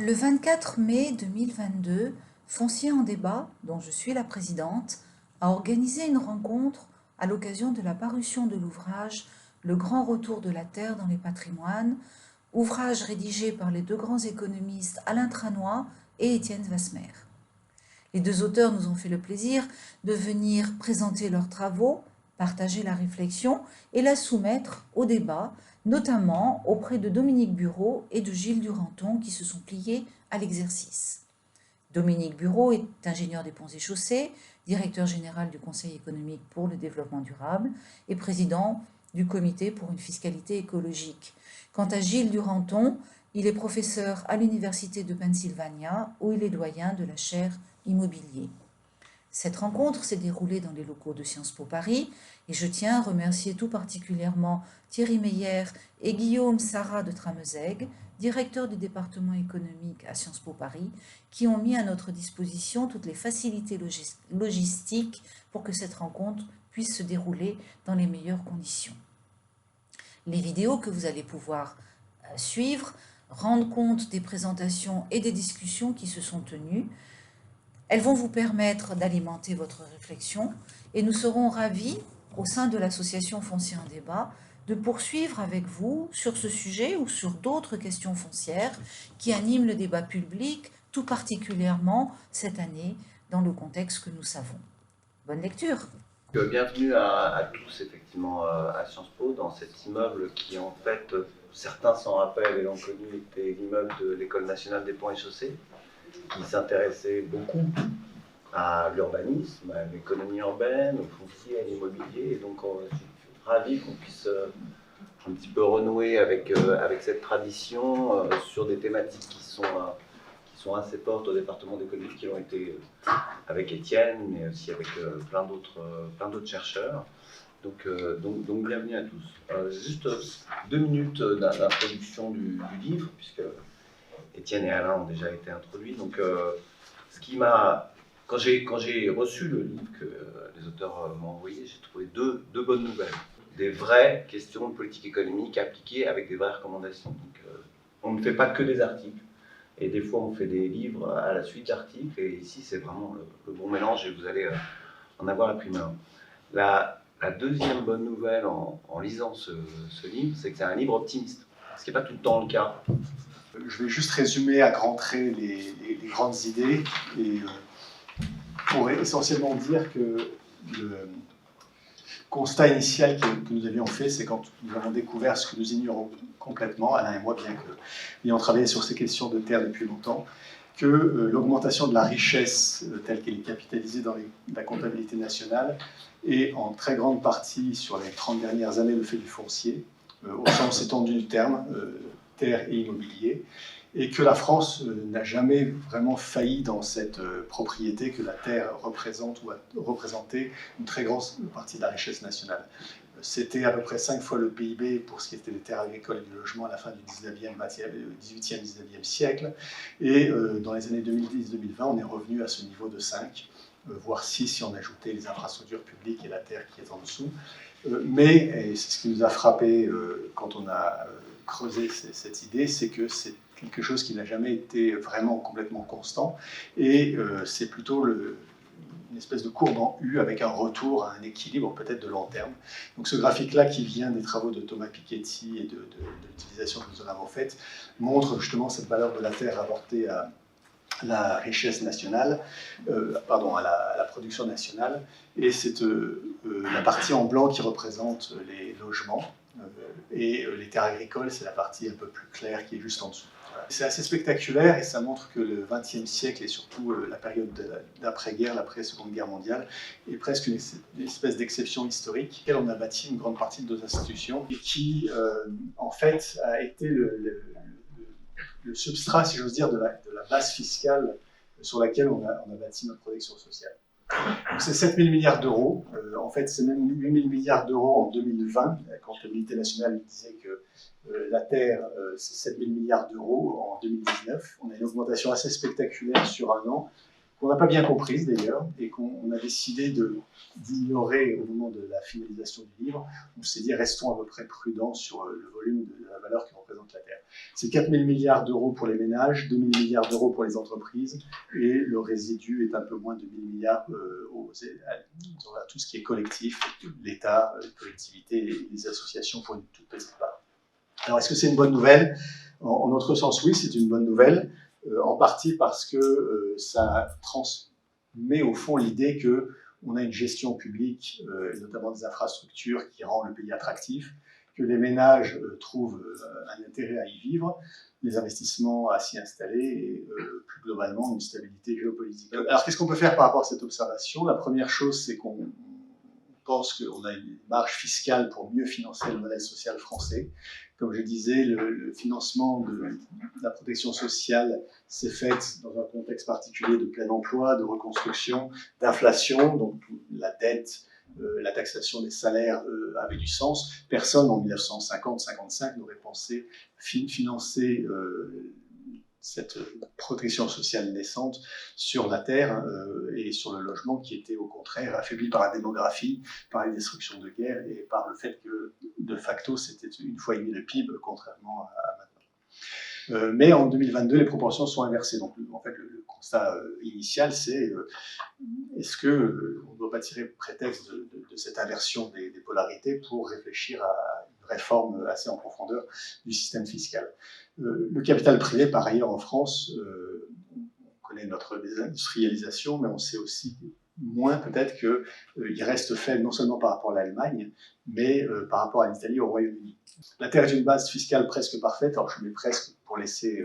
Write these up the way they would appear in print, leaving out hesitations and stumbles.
Le 24 mai 2022, Foncier en débat, dont je suis la présidente, a organisé une rencontre à l'occasion de la parution de l'ouvrage Le grand retour de la terre dans les patrimoines, ouvrage rédigé par les deux grands économistes Alain Tranois et Étienne Vasmer. Les deux auteurs nous ont fait le plaisir de venir présenter leurs travaux, partager la réflexion et la soumettre au débat, notamment auprès de Dominique Bureau et de Gilles Duranton qui se sont pliés à l'exercice. Dominique Bureau est ingénieur des ponts et chaussées, directeur général du Conseil économique pour le développement durable et président du comité pour une fiscalité écologique. Quant à Gilles Duranton, il est professeur à l'Université de Pennsylvania où il est doyen de la chaire immobilier. Cette rencontre s'est déroulée dans les locaux de Sciences Po Paris et je tiens à remercier tout particulièrement Thierry Meyer et Guillaume Sarrat de Tramezeg, directeur du département économique à Sciences Po Paris, qui ont mis à notre disposition toutes les facilités logistiques pour que cette rencontre puisse se dérouler dans les meilleures conditions. Les vidéos que vous allez pouvoir suivre rendent compte des présentations et des discussions qui se sont tenues. Elles vont vous permettre d'alimenter votre réflexion et nous serons ravis, au sein de l'association Foncier en débat, de poursuivre avec vous sur ce sujet ou sur d'autres questions foncières qui animent le débat public, tout particulièrement cette année, dans le contexte que nous savons. Bonne lecture. Bienvenue à tous, effectivement, à Sciences Po, dans cet immeuble qui, en fait, certains s'en rappellent et l'ont connu, était l'immeuble de l'École nationale des ponts et chaussées, qui s'intéressait beaucoup à l'urbanisme, à l'économie urbaine, au foncier, à l'immobilier. Et donc, je suis ravi qu'on puisse un petit peu renouer avec cette tradition sur des thématiques qui sont assez fortes au département d'économie, qui l'ont été avec Étienne, mais aussi avec plein d'autres chercheurs. Donc, bienvenue à tous. Juste 2 minutes d'introduction du livre, puisque Étienne et Alain ont déjà été introduits. Donc, ce qui m'a, quand j'ai reçu le livre que les auteurs m'ont envoyé, j'ai trouvé deux bonnes nouvelles. Des vraies questions de politique économique appliquées avec des vraies recommandations. Donc, on ne fait pas que des articles. Et des fois, on fait des livres à la suite d'articles. Et ici, c'est vraiment le bon mélange et vous allez en avoir la primeur. La deuxième bonne nouvelle en lisant ce livre, c'est que c'est un livre optimiste. Ce qui n'est pas tout le temps le cas. Je vais juste résumer à grands traits les grandes idées et pour essentiellement dire que le constat initial que nous avions fait, c'est quand nous avons découvert ce que nous ignorons complètement, Alain et moi, bien que ayant travaillé sur ces questions de terre depuis longtemps, que l'augmentation de la richesse telle qu'elle est capitalisée dans la comptabilité nationale est en très grande partie sur les 30 dernières années le fait du foncier, au sens étendu du terme, terre et immobilier, et que la France n'a jamais vraiment failli dans cette propriété que la terre représente ou a représenté une très grande partie de la richesse nationale. C'était à peu près 5 fois le PIB pour ce qui était des terres agricoles et du logement à la fin du 18e, 19e siècle, et dans les années 2010-2020, on est revenu à ce niveau de 5, voire 6 si on ajoutait les infrastructures publiques et la terre qui est en dessous. Mais, et c'est ce qui nous a frappé quand on a creusé cette idée, c'est que c'est quelque chose qui n'a jamais été vraiment complètement constant, et c'est plutôt une espèce de courbe en U avec un retour à un équilibre peut-être de long terme. Donc ce graphique-là, qui vient des travaux de Thomas Piketty et de l'utilisation que nous en avons faite, montre justement cette valeur de la terre rapportée à la richesse nationale, à la production nationale, et c'est la partie en blanc qui représente les logements, et les terres agricoles, c'est la partie un peu plus claire qui est juste en dessous. C'est assez spectaculaire et ça montre que le XXe siècle et surtout la période d'après-guerre, l'après-seconde guerre mondiale, est presque une espèce d'exception historique, laquelle on a bâti une grande partie de nos institutions et qui, en fait, a été le substrat, si j'ose dire, de la base fiscale sur laquelle on a bâti notre protection sociale. Donc c'est 7 000 milliards d'euros. En fait, c'est même 8 000 milliards d'euros en 2020, quand l'unité nationale disait que la Terre, c'est 7 000 milliards d'euros en 2019. On a une augmentation assez spectaculaire sur un an, qu'on n'a pas bien comprise d'ailleurs, et qu'on a décidé d'ignorer au moment de la finalisation du livre. On s'est dit, restons à peu près prudents sur le volume de la valeur que représente de la terre. C'est 4 000 milliards d'euros pour les ménages, 2 000 milliards d'euros pour les entreprises, et le résidu est un peu moins de 1 000 milliards à tout ce qui est collectif, l'État, les collectivités et les associations pour une toute petite part. Alors, est-ce que c'est une bonne nouvelle? En notre sens, oui, c'est une bonne nouvelle, en partie parce que ça transmet au fond l'idée qu'on a une gestion publique, notamment des infrastructures, qui rend le pays attractif, que les ménages trouvent un intérêt à y vivre, les investissements à s'y installer et plus globalement une stabilité géopolitique. Alors, qu'est-ce qu'on peut faire par rapport à cette observation? La première chose, c'est qu'on pense qu'on a une marge fiscale pour mieux financer le modèle social français. Comme je disais, le financement de la protection sociale s'est fait dans un contexte particulier de plein emploi, de reconstruction, d'inflation, donc la dette, la taxation des salaires avait du sens. Personne en 1950-55 n'aurait pensé financer cette protection sociale naissante sur la terre et sur le logement qui était au contraire affaibli par la démographie, par les destructions de guerre et par le fait que de facto c'était 1,5 fois le PIB contrairement à maintenant. Mais en 2022 les proportions sont inversées. Donc en fait le constat initial c'est est-ce qu'on ne doit pas tirer prétexte de cette inversion des polarités pour réfléchir à une réforme assez en profondeur du système fiscal. Le capital privé, par ailleurs, en France, on connaît notre désindustrialisation, mais on sait aussi moins peut-être qu'il reste faible non seulement par rapport à l'Allemagne, mais par rapport à l'Italie et au Royaume-Uni. La Terre est une base fiscale presque parfaite, alors je mets presque pour laisser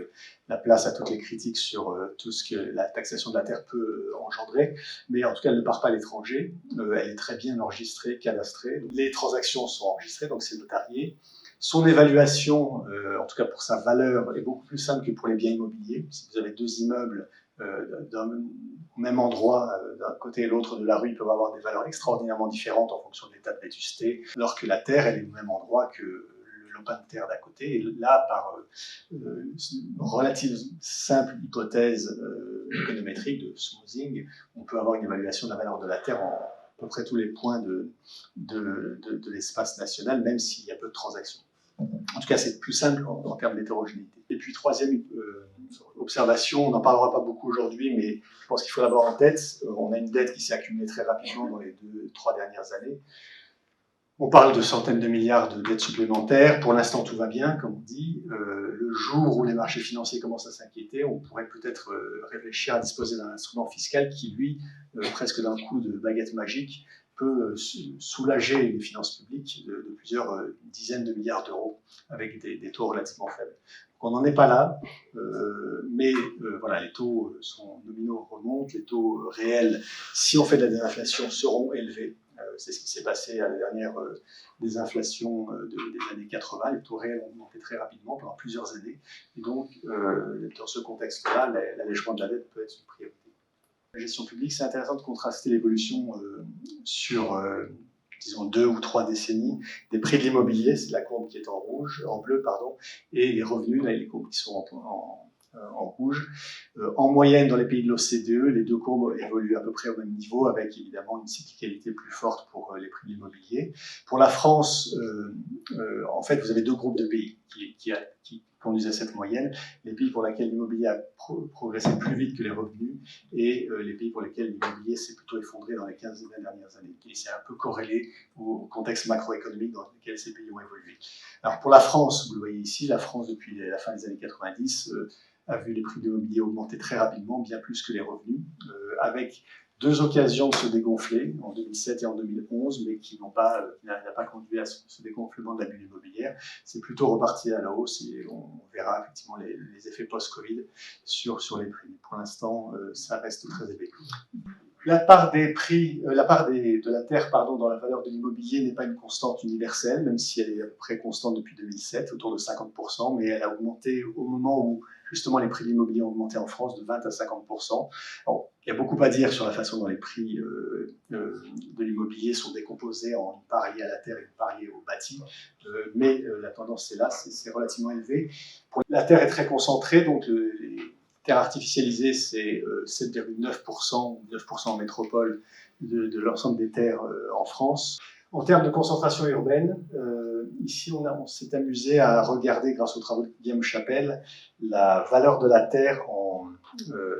la place à toutes les critiques sur tout ce que la taxation de la Terre peut engendrer, mais en tout cas elle ne part pas à l'étranger, elle est très bien enregistrée, cadastrée, les transactions sont enregistrées, donc c'est notarié. Son évaluation, en tout cas pour sa valeur, est beaucoup plus simple que pour les biens immobiliers. Si vous avez deux immeubles au même endroit, d'un côté et l'autre de la rue, ils peuvent avoir des valeurs extraordinairement différentes en fonction de l'état de vétusté, alors que la terre, elle est au même endroit que le lopin de terre d'à côté. Et là, par une relative simple hypothèse économétrique de smoothing, on peut avoir une évaluation de la valeur de la terre en à peu près tous les points de l'espace national, même s'il y a peu de transactions. En tout cas, c'est plus simple en termes d'hétérogénéité. Et puis, troisième observation, on n'en parlera pas beaucoup aujourd'hui, mais je pense qu'il faut l'avoir en tête. On a une dette qui s'est accumulée très rapidement dans les 2-3 dernières années. On parle de centaines de milliards de dettes supplémentaires. Pour l'instant, tout va bien, comme on dit. Le jour où les marchés financiers commencent à s'inquiéter, on pourrait peut-être réfléchir à disposer d'un instrument fiscal qui, lui, presque d'un coup de baguette magique, peut soulager les finances publiques de plusieurs dizaines de milliards d'euros avec des taux relativement faibles. Donc on n'en est pas là, mais voilà, les taux sont nominaux remontent, les taux réels, si on fait de la désinflation, seront élevés. C'est ce qui s'est passé à la dernière désinflation des années 80. Les taux réels ont augmenté très rapidement pendant plusieurs années. Et donc, dans ce contexte-là, l'allègement de la dette peut être une priorité. La gestion publique, c'est intéressant de contraster l'évolution sur, disons, 2 ou 3 décennies des prix de l'immobilier, c'est la courbe qui est en bleu, et les revenus, là, les courbes qui sont en rouge. En moyenne, dans les pays de l'OCDE, les deux courbes évoluent à peu près au même niveau, avec évidemment une cyclicalité plus forte pour les prix de l'immobilier. Pour la France, en fait, vous avez deux groupes de pays qui conduisent à cette moyenne. Les pays pour lesquels l'immobilier a progressé plus vite que les revenus et les pays pour lesquels l'immobilier s'est plutôt effondré dans les 15 dernières années. Et c'est un peu corrélé au contexte macroéconomique dans lequel ces pays ont évolué. Alors pour la France, vous le voyez ici, la France depuis la fin des années 90 a vu les prix de l'immobilier augmenter très rapidement, bien plus que les revenus, avec deux occasions de se dégonfler, en 2007 et en 2011, mais qui n'a pas conduit à ce dégonflement de la bulle immobilière. C'est plutôt reparti à la hausse et on verra effectivement les effets post-Covid sur les prix. Pour l'instant, ça reste très élevé. La part de la terre dans la valeur de l'immobilier n'est pas une constante universelle, même si elle est à peu près constante depuis 2007, autour de 50%, mais elle a augmenté au moment où justement les prix de l'immobilier ont augmenté en France de 20 à 50%. Alors, il y a beaucoup à dire sur la façon dont les prix de l'immobilier sont décomposés en une part liée à la terre et une part liée au bâti, mais la tendance est là, c'est relativement élevé. La terre est très concentrée, donc les terres artificialisées, c'est 7,9% ou 9% en métropole de l'ensemble des terres en France. En termes de concentration urbaine, ici on s'est amusé à regarder, grâce aux travaux de Guillaume Chapelle, la valeur de la Terre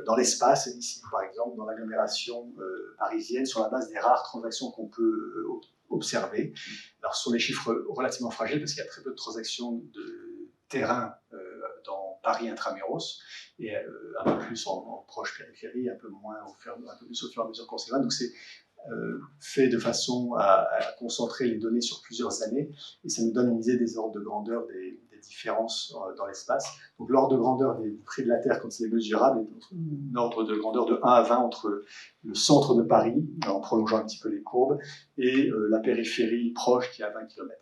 dans l'espace, ici par exemple dans l'agglomération parisienne, sur la base des rares transactions qu'on peut observer. Alors ce sont des chiffres relativement fragiles parce qu'il y a très peu de transactions de terrain dans Paris intramuros, et un peu plus en proche périphérie, un peu moins un peu plus au fur et à mesure qu'on s'éloigne. Donc c'est fait de façon à concentrer les données sur plusieurs années, et ça nous donne une idée des ordres de grandeur des différences dans l'espace. Donc l'ordre de grandeur du prix de la Terre quand il est mesurable est un ordre de grandeur de 1 à 20 entre le centre de Paris, en prolongeant un petit peu les courbes, et la périphérie proche qui est à 20 km.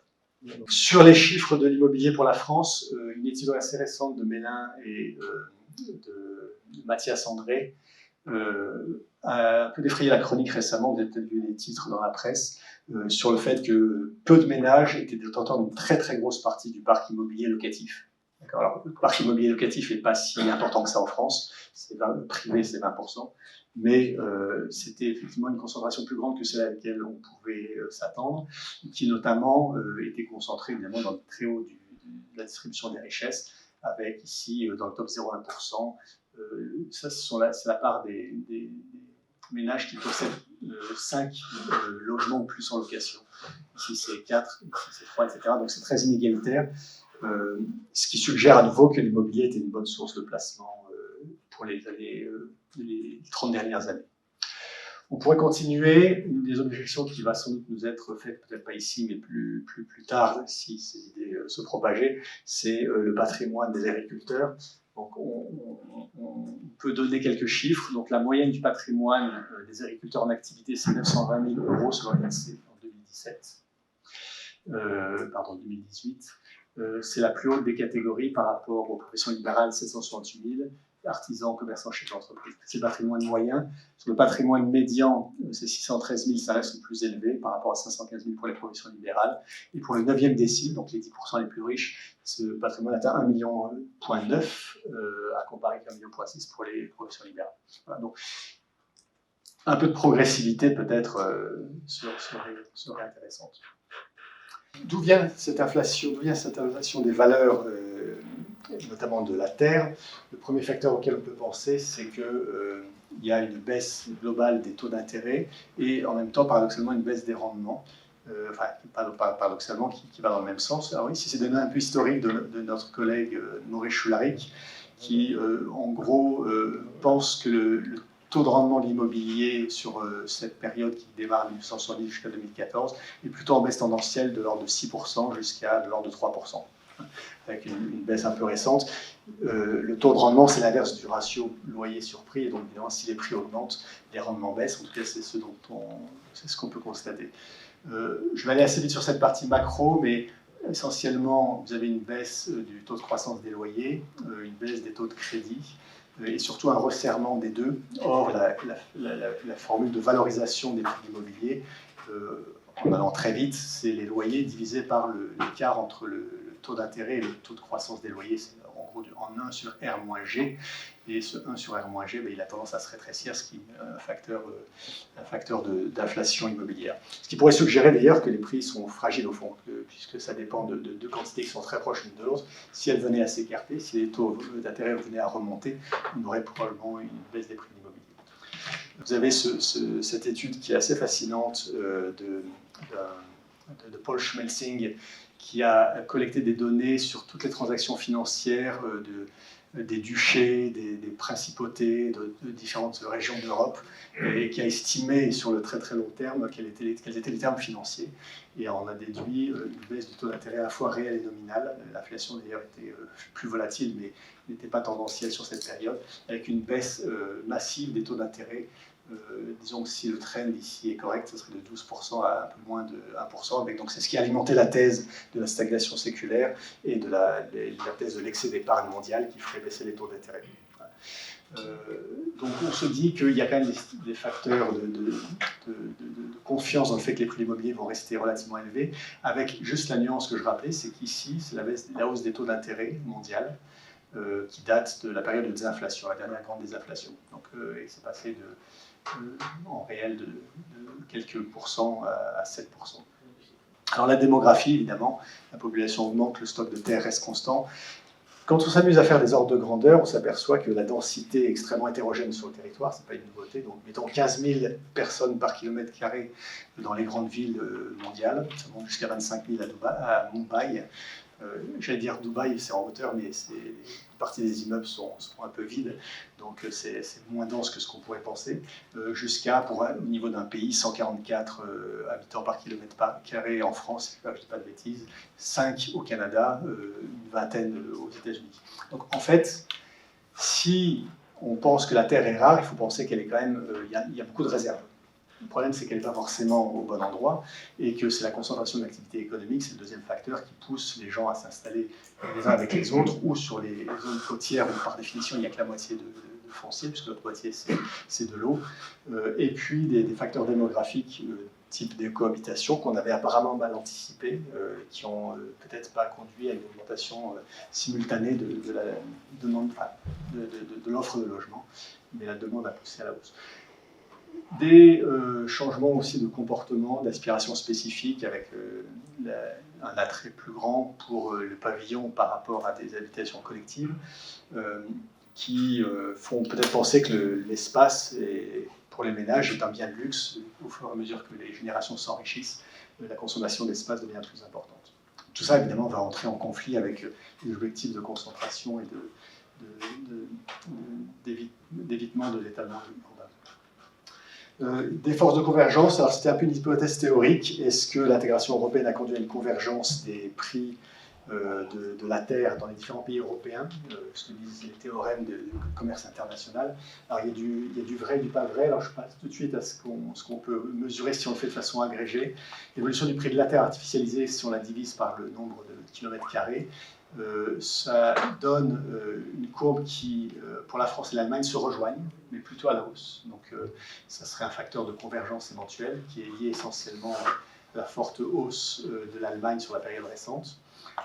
Donc, sur les chiffres de l'immobilier pour la France, une étude assez récente de Mélin et de Mathias André a un peu défrayé la chronique récemment, vous avez peut-être vu les titres dans la presse, sur le fait que peu de ménages étaient détenteurs d'une très très grosse partie du parc immobilier locatif. Alors, le parc immobilier locatif n'est pas si important que ça en France, le privé c'est 20%, mais c'était effectivement une concentration plus grande que celle à laquelle on pouvait s'attendre, qui notamment était concentrée évidemment dans le très haut de la distribution des richesses, avec ici dans le top 0,1%, ça c'est la part des ménages qui possèdent 5 logements ou plus en location. Ici c'est 4, ici c'est 3, etc. Donc c'est très inégalitaire, ce qui suggère à nouveau que l'immobilier était une bonne source de placement pour les 30 dernières années. On pourrait continuer. Une des objections qui va sans doute nous être faite, peut-être pas ici, mais plus tard, si ces idées se propageaient, c'est le patrimoine des agriculteurs. Donc on peut donner quelques chiffres. Donc la moyenne du patrimoine des agriculteurs en activité, c'est 920 000 € selon l'INSEE en 2018. C'est la plus haute des catégories par rapport aux professions libérales, 768 000. Artisans, commerçants, chefs d'entreprise. C'est le patrimoine moyen. Sur le patrimoine médian, c'est 613 000, ça reste le plus élevé par rapport à 515 000 pour les professions libérales. Et pour le 9e décile, donc les 10% les plus riches, ce patrimoine atteint 1,9 million, à comparer avec 1,6 million pour les professions libérales. Voilà, donc, un peu de progressivité peut-être serait intéressante. D'où vient cette inflation des valeurs, notamment de la terre? Le premier facteur auquel on peut penser, c'est qu'il y a une baisse globale des taux d'intérêt et en même temps, paradoxalement, une baisse des rendements. Paradoxalement, qui va dans le même sens. Alors ici, c'est des données un peu historiques de notre collègue Maurice Choularic, qui, en gros, pense que le taux de rendement de l'immobilier sur cette période qui démarre en 1970 jusqu'à 2014 est plutôt en baisse tendancielle de l'ordre de 6% jusqu'à de l'ordre de 3%, avec une baisse un peu récente. Le taux de rendement, c'est l'inverse du ratio loyer sur prix, et donc évidemment, si les prix augmentent, les rendements baissent. En tout cas, c'est ce qu'on peut constater. Je vais aller assez vite sur cette partie macro, mais essentiellement, vous avez une baisse du taux de croissance des loyers, une baisse des taux de crédit, et surtout un resserrement des deux. Or, la formule de valorisation des prix immobiliers, en allant très vite, c'est les loyers divisés par l'écart entre le taux d'intérêt et le taux de croissance des loyers. C'est en gros en 1 sur R moins G, et ce 1 sur R moins G, il a tendance à se rétrécir, ce qui est un facteur d'inflation immobilière. Ce qui pourrait suggérer d'ailleurs que les prix sont fragiles au fond, puisque ça dépend de deux quantités qui sont très proches l'une de l'autre. Si elles venaient à s'écarter, si les taux d'intérêt venaient à remonter, on aurait probablement une baisse des prix de l'immobilier. Vous avez cette étude qui est assez fascinante de Paul Schmelzing, qui a collecté des données sur toutes les transactions financières des duchés, des principautés, de différentes régions d'Europe, et qui a estimé sur le très très long terme quels étaient les termes financiers. Et on a déduit une baisse du taux d'intérêt à la fois réel et nominal. L'inflation d'ailleurs était plus volatile, mais n'était pas tendancielle sur cette période, avec une baisse massive des taux d'intérêt. Disons que si le trend ici est correct, ce serait de 12% à un peu moins de 1%. Donc c'est ce qui a alimenté la thèse de la stagnation séculaire et de la thèse de l'excès d'épargne mondiale qui ferait baisser les taux d'intérêt. Donc on se dit qu'il y a quand même des facteurs de confiance dans le fait que les prix immobiliers vont rester relativement élevés, avec juste la nuance que je rappelais, c'est qu'ici, c'est la hausse des taux d'intérêt mondiale qui date de la période de désinflation, la dernière grande désinflation. Donc il s'est passé en réel de quelques pourcents à 7%. Alors la démographie, évidemment, la population augmente, le stock de terre reste constant. Quand on s'amuse à faire des ordres de grandeur, on s'aperçoit que la densité est extrêmement hétérogène sur le territoire, ce n'est pas une nouveauté. Donc, mettons 15 000 personnes par kilomètre carré dans les grandes villes mondiales, ça monte jusqu'à 25 000 à Mumbai. J'allais dire Dubaï, c'est en hauteur, mais une partie des immeubles sont un peu vides, donc c'est moins dense que ce qu'on pourrait penser, jusqu'à, au niveau d'un pays, 144 habitants par kilomètre carré en France, je ne dis pas de bêtises, 5 au Canada, une vingtaine aux États-Unis. Donc en fait, si on pense que la Terre est rare, il faut penser qu'elle est quand même, il y a beaucoup de réserves. Le problème, c'est qu'elle n'est pas forcément au bon endroit et que c'est la concentration de l'activité économique, c'est le deuxième facteur qui pousse les gens à s'installer les uns avec les autres ou sur les zones côtières où, par définition, il n'y a que la moitié de foncier, puisque l'autre moitié, c'est de l'eau. Et puis des facteurs démographiques type des cohabitations qu'on avait apparemment mal anticipées, qui ont peut-être pas conduit à une augmentation simultanée de la demande, de l'offre de logement, mais la demande a poussé à la hausse. Des changements aussi de comportement, d'aspiration spécifique, avec un attrait plus grand pour le pavillon par rapport à des habitations collectives, qui font peut-être penser que l'espace pour les ménages est un bien de luxe. Au fur et à mesure que les générations s'enrichissent, la consommation d'espace devient plus importante. Tout ça, évidemment, va entrer en conflit avec les objectifs de concentration et d'évitement de l'étalement urbain. Des forces de convergence, alors c'était un peu une hypothèse théorique. Est-ce que l'intégration européenne a conduit à une convergence des prix de la terre dans les différents pays européens, ce que disent les théorèmes de commerce international? Alors il y a du vrai et du pas vrai. Alors je passe tout de suite à ce qu'on peut mesurer si on le fait de façon agrégée. L'évolution du prix de la terre artificialisée, si on la divise par le nombre de kilomètres carrés, ça donne une courbe qui, pour la France et l'Allemagne, se rejoignent, mais plutôt à la hausse. Donc ça serait un facteur de convergence éventuel qui est lié essentiellement à la forte hausse de l'Allemagne sur la période récente,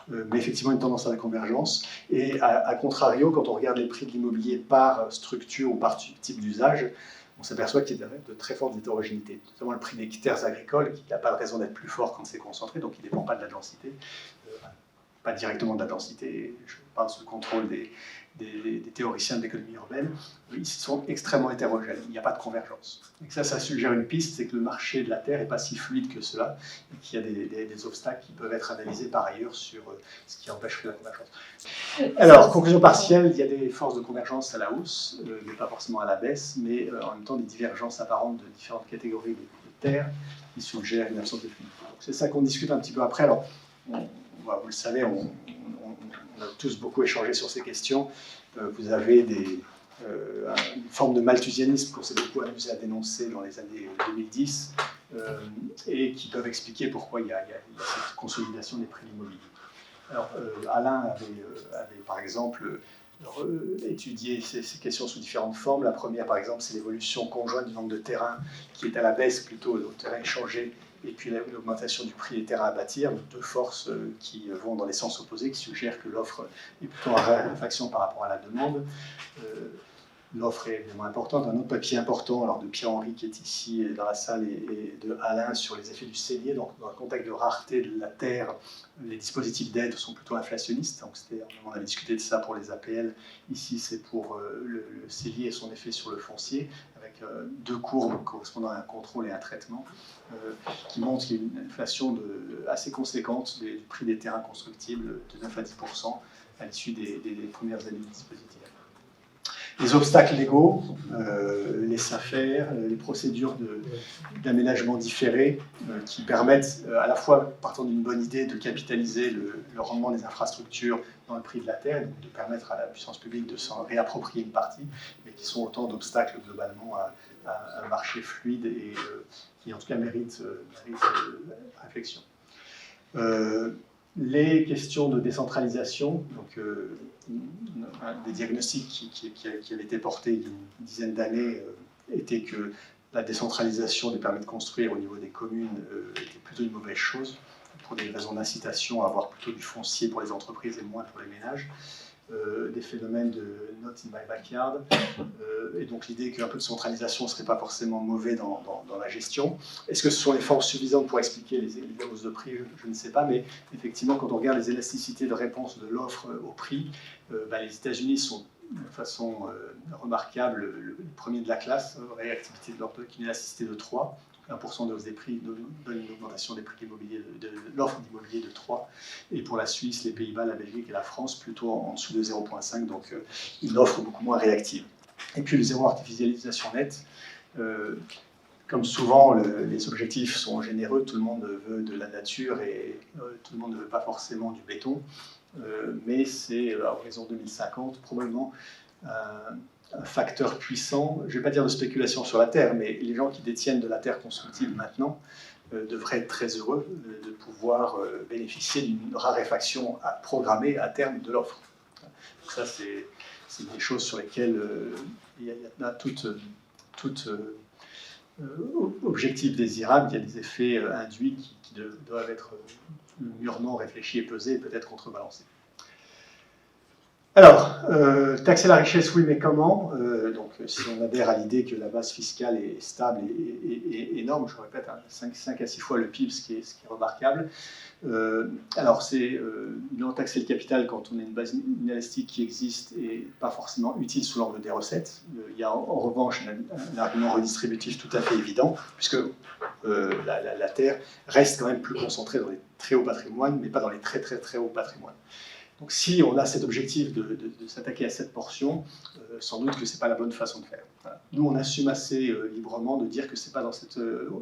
mais effectivement une tendance à la convergence. Et à contrario, quand on regarde les prix de l'immobilier par structure ou par type d'usage, on s'aperçoit qu'il y a de très fortes hétérogénéités, notamment le prix des terres agricoles, qui n'a pas de raison d'être plus fort quand c'est concentré, donc il ne dépend pas de la densité. Pas directement de la densité, je parle sous le contrôle des théoriciens de l'économie urbaine, ils sont extrêmement hétérogènes, il n'y a pas de convergence. Et ça suggère une piste, c'est que le marché de la terre n'est pas si fluide que cela, et qu'il y a des obstacles qui peuvent être analysés par ailleurs sur ce qui empêcherait la convergence. Alors, conclusion partielle, il y a des forces de convergence à la hausse, mais pas forcément à la baisse, mais en même temps des divergences apparentes de différentes catégories de terres qui suggèrent une absence de fluidité. C'est ça qu'on discute un petit peu après. Alors, vous le savez, on a tous beaucoup échangé sur ces questions. Vous avez une forme de malthusianisme qu'on s'est beaucoup amusé à dénoncer dans les années 2010 et qui peuvent expliquer pourquoi il y a cette consolidation des prix de l'immobilier. Alors, Alain avait par exemple étudié ces questions sous différentes formes. La première, par exemple, c'est l'évolution conjointe du nombre de terrains qui est à la baisse plutôt au terrain échangé, et puis l'augmentation du prix des terrains à bâtir, deux forces qui vont dans les sens opposés, qui suggèrent que l'offre est plutôt en raréfaction par rapport à la demande. L'offre est évidemment importante. Un autre papier important, alors de Pierre-Henri qui est ici dans la salle et de Alain sur les effets du cellier. Donc dans le contexte de rareté de la terre, les dispositifs d'aide sont plutôt inflationnistes. Donc on avait discuté de ça pour les APL. Ici c'est pour le cellier et son effet sur le foncier, avec deux courbes correspondant à un contrôle et un traitement, qui montrent qu'il y a une inflation assez conséquente du prix des terrains constructibles de 9 à 10% à l'issue des premières années du dispositif. Les obstacles légaux, les SAFER, les procédures d'aménagement différé qui permettent à la fois, partant d'une bonne idée, de capitaliser le rendement des infrastructures dans le prix de la terre, et donc de permettre à la puissance publique de s'en réapproprier une partie, mais qui sont autant d'obstacles globalement à un marché fluide et qui en tout cas mérite réflexion. Les questions de décentralisation, donc des diagnostics qui avaient été portés il y a une dizaine d'années étaient que la décentralisation des permis de construire au niveau des communes était plutôt une mauvaise chose, pour des raisons d'incitation à avoir plutôt du foncier pour les entreprises et moins pour les ménages. des phénomènes de not in my backyard, et donc l'idée qu'un peu de centralisation ne serait pas forcément mauvais dans la gestion. Est-ce que ce sont les forces suffisantes pour expliquer les hausses de prix? Je ne sais pas, mais effectivement, quand on regarde les élasticités de réponse de l'offre au prix, les États-Unis sont de façon remarquable le premier de la classe, réactivité de l'ordre d'une élasticité de 3. 1% de hausse des prix donne une augmentation des prix de l'offre d'immobilier de 3. Et pour la Suisse, les Pays-Bas, la Belgique et la France, plutôt en dessous de 0,5, donc une offre beaucoup moins réactive. Et puis le zéro artificialisation nette, comme souvent les objectifs sont généreux, tout le monde veut de la nature et tout le monde ne veut pas forcément du béton, mais c'est à horizon 2050 probablement un facteur puissant, je ne vais pas dire de spéculation sur la Terre, mais les gens qui détiennent de la Terre constructible maintenant devraient être très heureux de pouvoir bénéficier d'une raréfaction programmée à terme de l'offre. Ça, c'est des choses sur lesquelles il y a tout objectif désirable, il y a des effets induits qui doivent être mûrement réfléchis et pesés et peut-être contrebalancés. Alors, taxer la richesse, oui, mais comment? Donc, si on adhère à l'idée que la base fiscale est stable et énorme, je répète, 5 à 6 fois le PIB, ce qui est remarquable. Alors, c'est taxer le capital quand on a une base inélastique qui existe et pas forcément utile sous l'angle des recettes. Il y a en revanche un argument redistributif tout à fait évident, puisque la Terre reste quand même plus concentrée dans les très hauts patrimoines, mais pas dans les très très très hauts patrimoines. Donc si on a cet objectif de s'attaquer à cette portion, sans doute que ce n'est pas la bonne façon de faire. Voilà. Nous, on assume assez librement de dire que ce n'est pas dans ce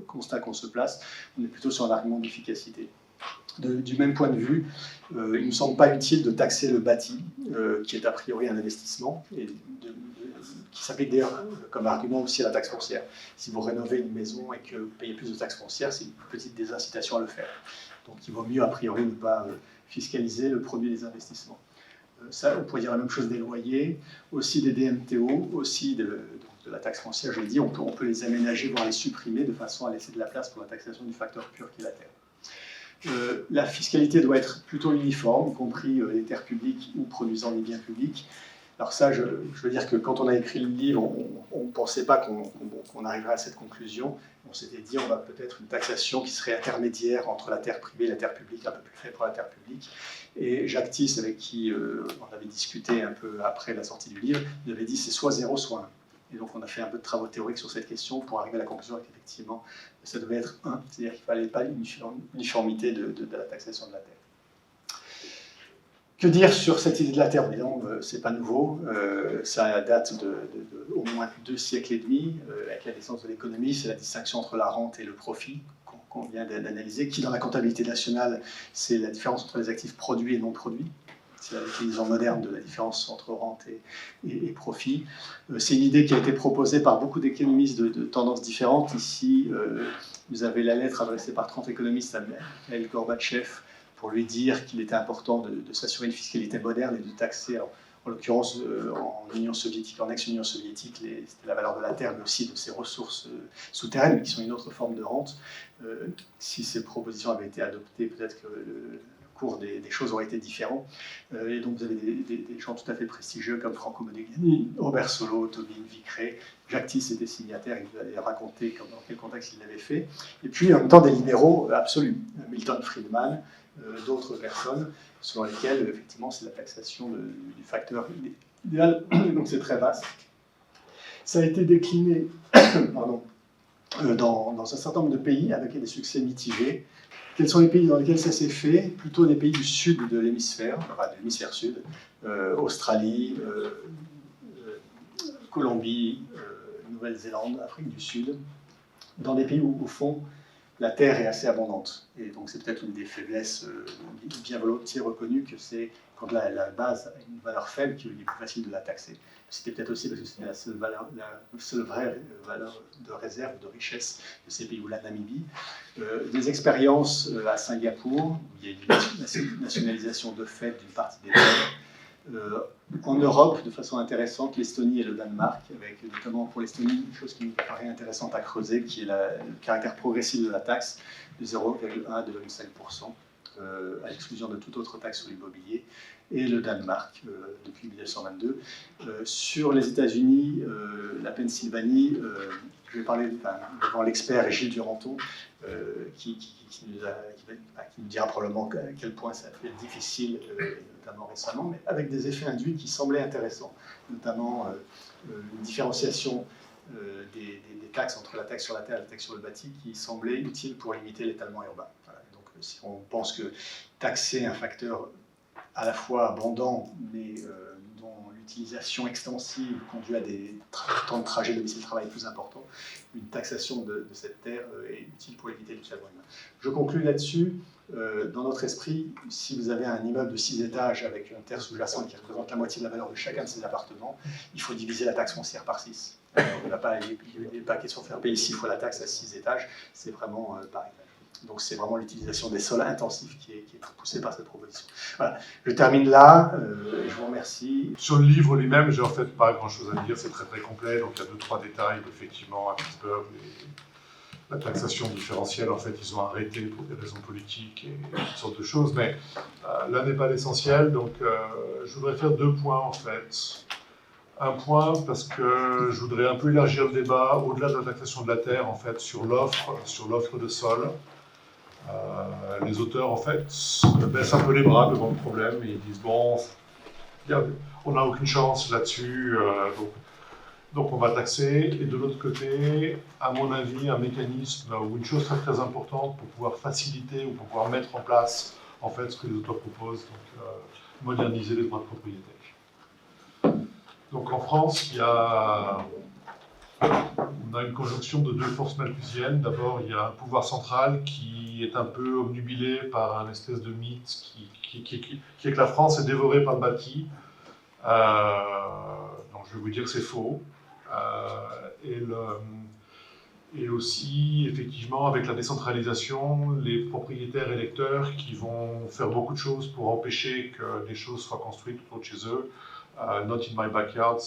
constat qu'on se place, on est plutôt sur un argument d'efficacité. Du même point de vue, il ne me semble pas utile de taxer le bâti, qui est a priori un investissement, et qui s'applique d'ailleurs comme argument aussi à la taxe foncière. Si vous rénovez une maison et que vous payez plus de taxes foncières, c'est une petite désincitation à le faire. Donc il vaut mieux a priori ne pas fiscaliser le produit des investissements. Ça, on pourrait dire la même chose des loyers, aussi des DMTO, aussi de la taxe foncière, je l'ai dit, on peut les aménager, voire les supprimer de façon à laisser de la place pour la taxation du facteur pur qui est la terre. La fiscalité doit être plutôt uniforme, y compris les terres publiques ou produisant des biens publics. Alors ça, je veux dire que quand on a écrit le livre, on ne pensait pas qu'on arriverait à cette conclusion. On s'était dit, on va peut-être une taxation qui serait intermédiaire entre la terre privée et la terre publique, un peu plus faible pour la terre publique. Et Jacques Tys, avec qui on avait discuté un peu après la sortie du livre, nous avait dit c'est soit 0, soit 1. Et donc on a fait un peu de travaux théoriques sur cette question pour arriver à la conclusion qu'effectivement, ça devait être 1. C'est-à-dire qu'il ne fallait pas une uniformité de la taxation de la terre. Que dire sur cette idée de la terre? C'est pas nouveau, ça date de au moins 2 siècles et demi, avec la naissance de l'économie, c'est la distinction entre la rente et le profit qu'on vient d'analyser, qui dans la comptabilité nationale, c'est la différence entre les actifs produits et non produits. C'est l'utilisation moderne de la différence entre rente et profit. C'est une idée qui a été proposée par beaucoup d'économistes de tendances différentes. Ici, vous avez la lettre adressée par 30 économistes à Mikhail Gorbatchev, pour lui dire qu'il était important de s'assurer une fiscalité moderne et de taxer, en l'occurrence en Union soviétique, en ex-Union soviétique, c'était la valeur de la terre, mais aussi de ses ressources souterraines, mais qui sont une autre forme de rente. Si ces propositions avaient été adoptées, peut-être que le cours des choses aurait été différent. Et donc vous avez des gens tout à fait prestigieux comme Franco Modigliani, Robert Solow, Tobin, Vickrey. Jacques Tys était signataire, il vous allait raconter dans quel contexte il l'avait fait. Et puis en même temps des libéraux absolus, Milton Friedman, d'autres personnes, selon lesquelles, effectivement, c'est la taxation du facteur idéal, donc c'est très vaste. Ça a été décliné dans un certain nombre de pays avec des succès mitigés. Quels sont les pays dans lesquels ça s'est fait? Plutôt des pays du sud de l'hémisphère, enfin de l'hémisphère sud, Australie, Colombie, Nouvelle-Zélande, Afrique du Sud, dans des pays où, au fond, la terre est assez abondante. Et donc c'est peut-être une des faiblesses bien volontiers reconnues, que c'est quand la base a une valeur faible qu'il est plus facile de la taxer. C'était peut-être aussi parce que c'était la seule vraie valeur de réserve, de richesse de ces pays, ou la Namibie. Des expériences à Singapour, où il y a une nationalisation de fait d'une partie des terres. En Europe, de façon intéressante, l'Estonie et le Danemark, avec notamment pour l'Estonie, une chose qui me paraît intéressante à creuser, qui est le caractère progressif de la taxe, de 0,1 à 2,5%. à l'exclusion de toute autre taxe sur l'immobilier, et le Danemark depuis 1922. Sur les États-Unis, la Pennsylvanie, je vais parler devant l'expert Gilles Duranton, qui nous dira probablement à quel point ça a été difficile, notamment récemment, mais avec des effets induits qui semblaient intéressants, notamment une différenciation des taxes entre la taxe sur la terre et la taxe sur le bâti qui semblait utile pour limiter l'étalement urbain. Voilà. Donc, si on pense que taxer un facteur à la fois abondant, mais dont l'utilisation extensive conduit à des temps de trajet domicile-travail plus importants, une taxation de cette terre est utile pour éviter l'étalement urbain. Je conclue là-dessus. Dans notre esprit, si vous avez un immeuble de 6 étages avec une terre sous-jacente qui représente la moitié de la valeur de chacun de ces appartements, il faut diviser la taxe foncière par 6. Il n'est pas question de faire payer 6 fois la taxe à 6 étages, c'est vraiment pareil. Donc c'est vraiment l'utilisation des sols intensifs qui est poussée par cette proposition. Voilà, je termine là, je vous remercie. Sur le livre lui-même, j'ai en fait pas grand-chose à dire, c'est très très complet, donc il y a 2-3 détails, effectivement, à Pittsburgh, la taxation différentielle, en fait, ils ont arrêté pour des raisons politiques et toutes sortes de choses, mais là n'est pas l'essentiel, donc je voudrais faire 2 points, en fait. Un point, parce que je voudrais un peu élargir le débat, au-delà de la taxation de la terre, en fait, sur l'offre de sol. Les auteurs, en fait, baissent un peu les bras devant le problème et ils disent bon, on n'a aucune chance là-dessus, donc on va taxer. Et de l'autre côté, à mon avis, un mécanisme ou une chose très très importante pour pouvoir faciliter ou pour pouvoir mettre en place en fait ce que les auteurs proposent, donc moderniser les droits de propriété. Donc en France, on a une conjonction de 2 forces malthusiennes. D'abord, il y a un pouvoir central qui est un peu obnubilé par un espèce de mythe qui est que la France est dévorée par le bâti. Donc je vais vous dire que c'est faux. Et aussi, effectivement, avec la décentralisation, les propriétaires électeurs qui vont faire beaucoup de choses pour empêcher que des choses soient construites autour de chez eux. Not in my backyard,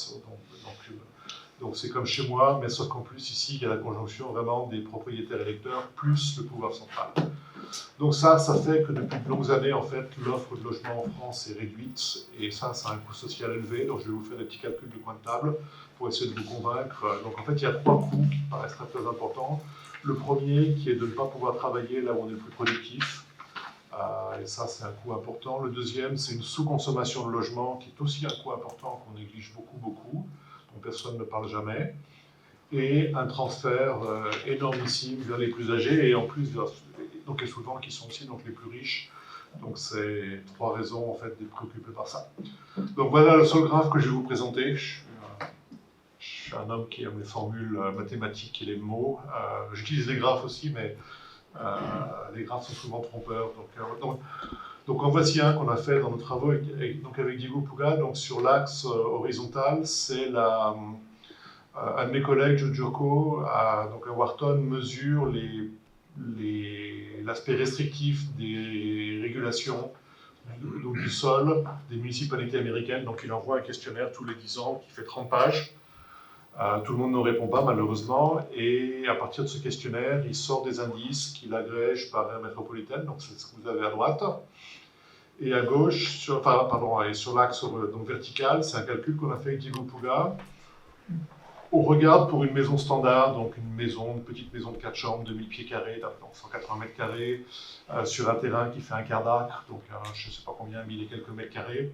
donc c'est comme chez moi, mais sauf qu'en plus ici il y a la conjonction vraiment des propriétaires électeurs plus le pouvoir central. Donc ça fait que depuis de longues années en fait l'offre de logement en France est réduite et ça a un coût social élevé. Donc je vais vous faire des petits calculs de coin de table pour essayer de vous convaincre. Donc en fait il y a 3 coûts qui paraissent très très importants. Le premier qui est de ne pas pouvoir travailler là où on est le plus productif. Et ça, c'est un coût important. Le deuxième, c'est une sous-consommation de logement, qui est aussi un coût important, qu'on néglige beaucoup, dont personne ne parle jamais. Et un transfert énormissime vers les plus âgés, et en plus, donc, et souvent, qui sont aussi donc, les plus riches. Donc, c'est 3 raisons, en fait, d'être préoccupé par ça. Donc, voilà le seul graphe que je vais vous présenter. Je suis un homme qui aime les formules mathématiques et les mots. J'utilise les graphes aussi, mais les graphes sont souvent trompeurs. Donc en voici un qu'on a fait dans nos travaux avec Diego Puga. Donc sur l'axe horizontal, c'est un de mes collègues, Joe Giorco, à Wharton, mesure l'aspect restrictif des régulations du sol des municipalités américaines. Donc il envoie un questionnaire tous les 10 ans qui fait 30 pages. Tout le monde ne répond pas malheureusement, et à partir de ce questionnaire, il sort des indices qu'il agrège par aire métropolitaine, donc c'est ce que vous avez à droite, et à gauche, et sur l'axe vertical, c'est un calcul qu'on a fait avec Diego Puga. On regarde pour une maison standard, donc une petite maison de 4 chambres, 2000 pieds carrés, donc 180 mètres carrés, sur un terrain qui fait un quart d'acre, donc je ne sais pas combien, 1000 et quelques mètres carrés,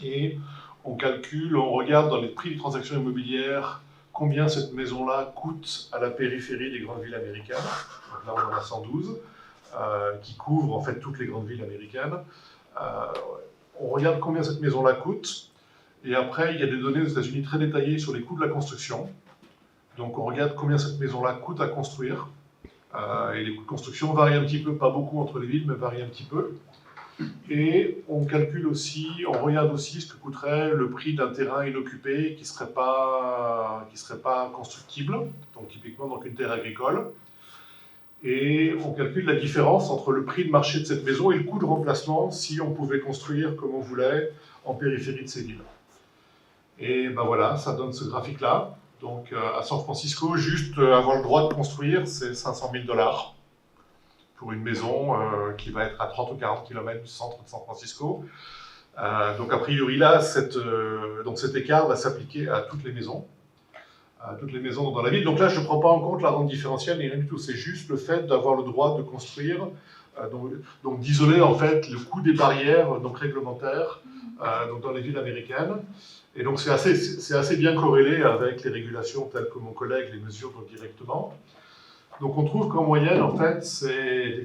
et on calcule, on regarde dans les prix des transactions immobilières combien cette maison-là coûte à la périphérie des grandes villes américaines. Donc là, on en a 112, qui couvrent en fait toutes les grandes villes américaines. On regarde combien cette maison-là coûte, et après, il y a des données aux États-Unis très détaillées sur les coûts de la construction. Donc on regarde combien cette maison-là coûte à construire. Et les coûts de construction varient un petit peu, pas beaucoup entre les villes, mais varient un petit peu. Et on calcule aussi, on regarde aussi ce que coûterait le prix d'un terrain inoccupé qui serait pas constructible, donc typiquement donc une terre agricole. Et on calcule la différence entre le prix de marché de cette maison et le coût de remplacement si on pouvait construire comme on voulait en périphérie de ces villes. Et ben voilà, ça donne ce graphique-là. Donc à San Francisco, juste avoir le droit de construire, c'est $500 000 pour une maison qui va être à 30 ou 40 km du centre de San Francisco. Donc a priori là, donc cet écart va s'appliquer à toutes les maisons dans la ville. Donc là, je ne prends pas en compte la rente différentielle ni rien du tout. C'est juste le fait d'avoir le droit de construire, donc d'isoler en fait le coût des barrières donc réglementaires donc dans les villes américaines. Et donc c'est assez bien corrélé avec les régulations telles que mon collègue les mesure donc directement. Donc on trouve qu'en moyenne, en fait, c'est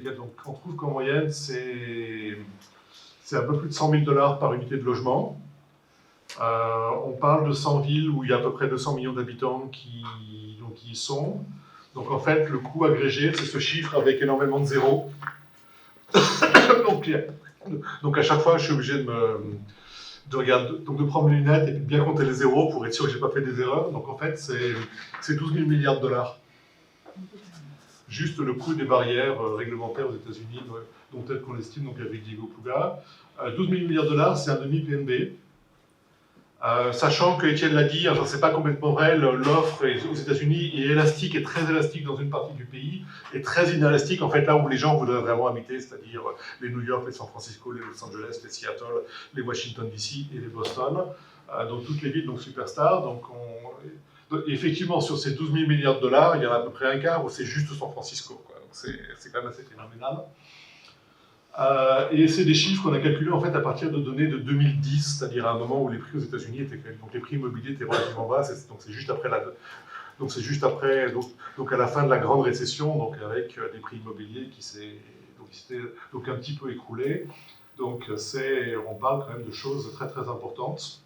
un peu plus de 100 000 $ par unité de logement. On parle de 100 villes où il y a à peu près 200 millions d'habitants qui y sont. Donc en fait, le coût agrégé, c'est ce chiffre avec énormément de zéros. donc à chaque fois, je suis obligé de prendre mes lunettes et de bien compter les zéros pour être sûr que je n'ai pas fait des erreurs. Donc en fait, c'est 12 000 milliards de $. Juste le coût des barrières réglementaires aux États-Unis, dont tel qu'on l'estime, donc avec Diego Puga. 12 000 milliards de $, c'est un demi-PNB. Sachant que Étienne l'a dit, enfin, c'est pas complètement vrai, l'offre aux États-Unis est élastique et très élastique dans une partie du pays, et très inélastique en fait là où les gens voudraient vraiment habiter, c'est-à-dire les New York, les San Francisco, les Los Angeles, les Seattle, les Washington DC et les Boston, donc toutes les villes donc superstars. Donc effectivement, sur ces 12 000 milliards de $, il y en a à peu près un quart où c'est juste San Francisco, quoi. Donc c'est quand même assez phénoménal. Et c'est des chiffres qu'on a calculés en fait à partir de données de 2010, c'est-à-dire à un moment où les prix aux États-Unis étaient donc les prix immobiliers étaient relativement bas. Donc c'est juste après donc à la fin de la grande récession, donc avec des prix immobiliers qui s'étaient donc un petit peu écroulés. Donc on parle quand même de choses très très importantes.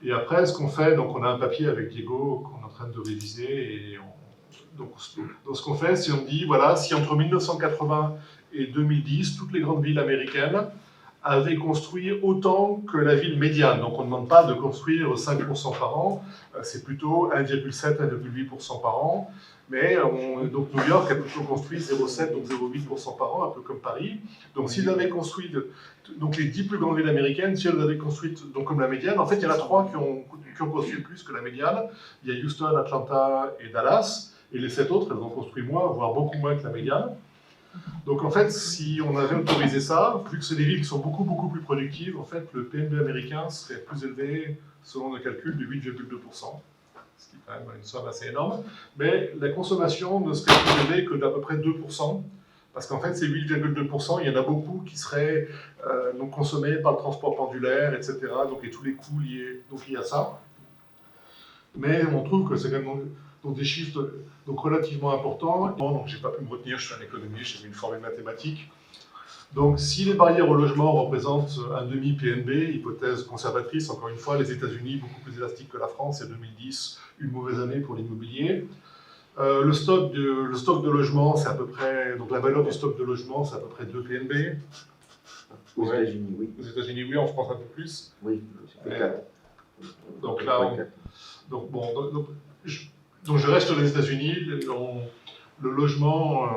Et après, ce qu'on fait, donc on a un papier avec Diego qu'on est en train de réviser. Et donc ce qu'on fait, c'est on dit, voilà, si entre 1980 et 2010, toutes les grandes villes américaines avaient construit autant que la ville médiane. Donc on ne demande pas de construire 5% par an, c'est plutôt 1,7, 1,8% par an. Mais donc New York a plutôt construit 0,7, donc 0,8% par an, un peu comme Paris. Donc s'ils avaient construit, donc les 10 plus grandes villes américaines, si elles avaient construit donc comme la médiane, en fait il y en a 3 qui ont construit plus que la médiane. Il y a Houston, Atlanta et Dallas. Et les 7 autres, elles ont construit moins, voire beaucoup moins que la médiane. Donc en fait, si on avait autorisé ça, vu que c'est des villes qui sont beaucoup, beaucoup plus productives, en fait, le PNB américain serait plus élevé, selon nos calculs, de 8,2%, ce qui est quand même une somme assez énorme. Mais la consommation ne serait plus élevée que d'à peu près 2%, parce qu'en fait, ces 8,2%, il y en a beaucoup qui seraient donc consommés par le transport pendulaire, etc., donc, et tous les coûts liés à ça. Mais on trouve que c'est quand même donc des chiffres donc relativement importants. Donc j'ai pas pu me retenir, je suis un économiste, j'ai mis une formule mathématique. Donc si les barrières au logement représentent un demi-PNB, hypothèse conservatrice, encore une fois, les États-Unis beaucoup plus élastiques que la France, et 2010, une mauvaise année pour l'immobilier. Le stock de logement, c'est à peu près, donc la valeur du stock de logement, c'est à peu près 2 PNB. Aux États-Unis, oui. Aux États-Unis, oui, en France un peu plus. Oui, c'est 4. Donc là, donc je reste aux États-Unis. Le logement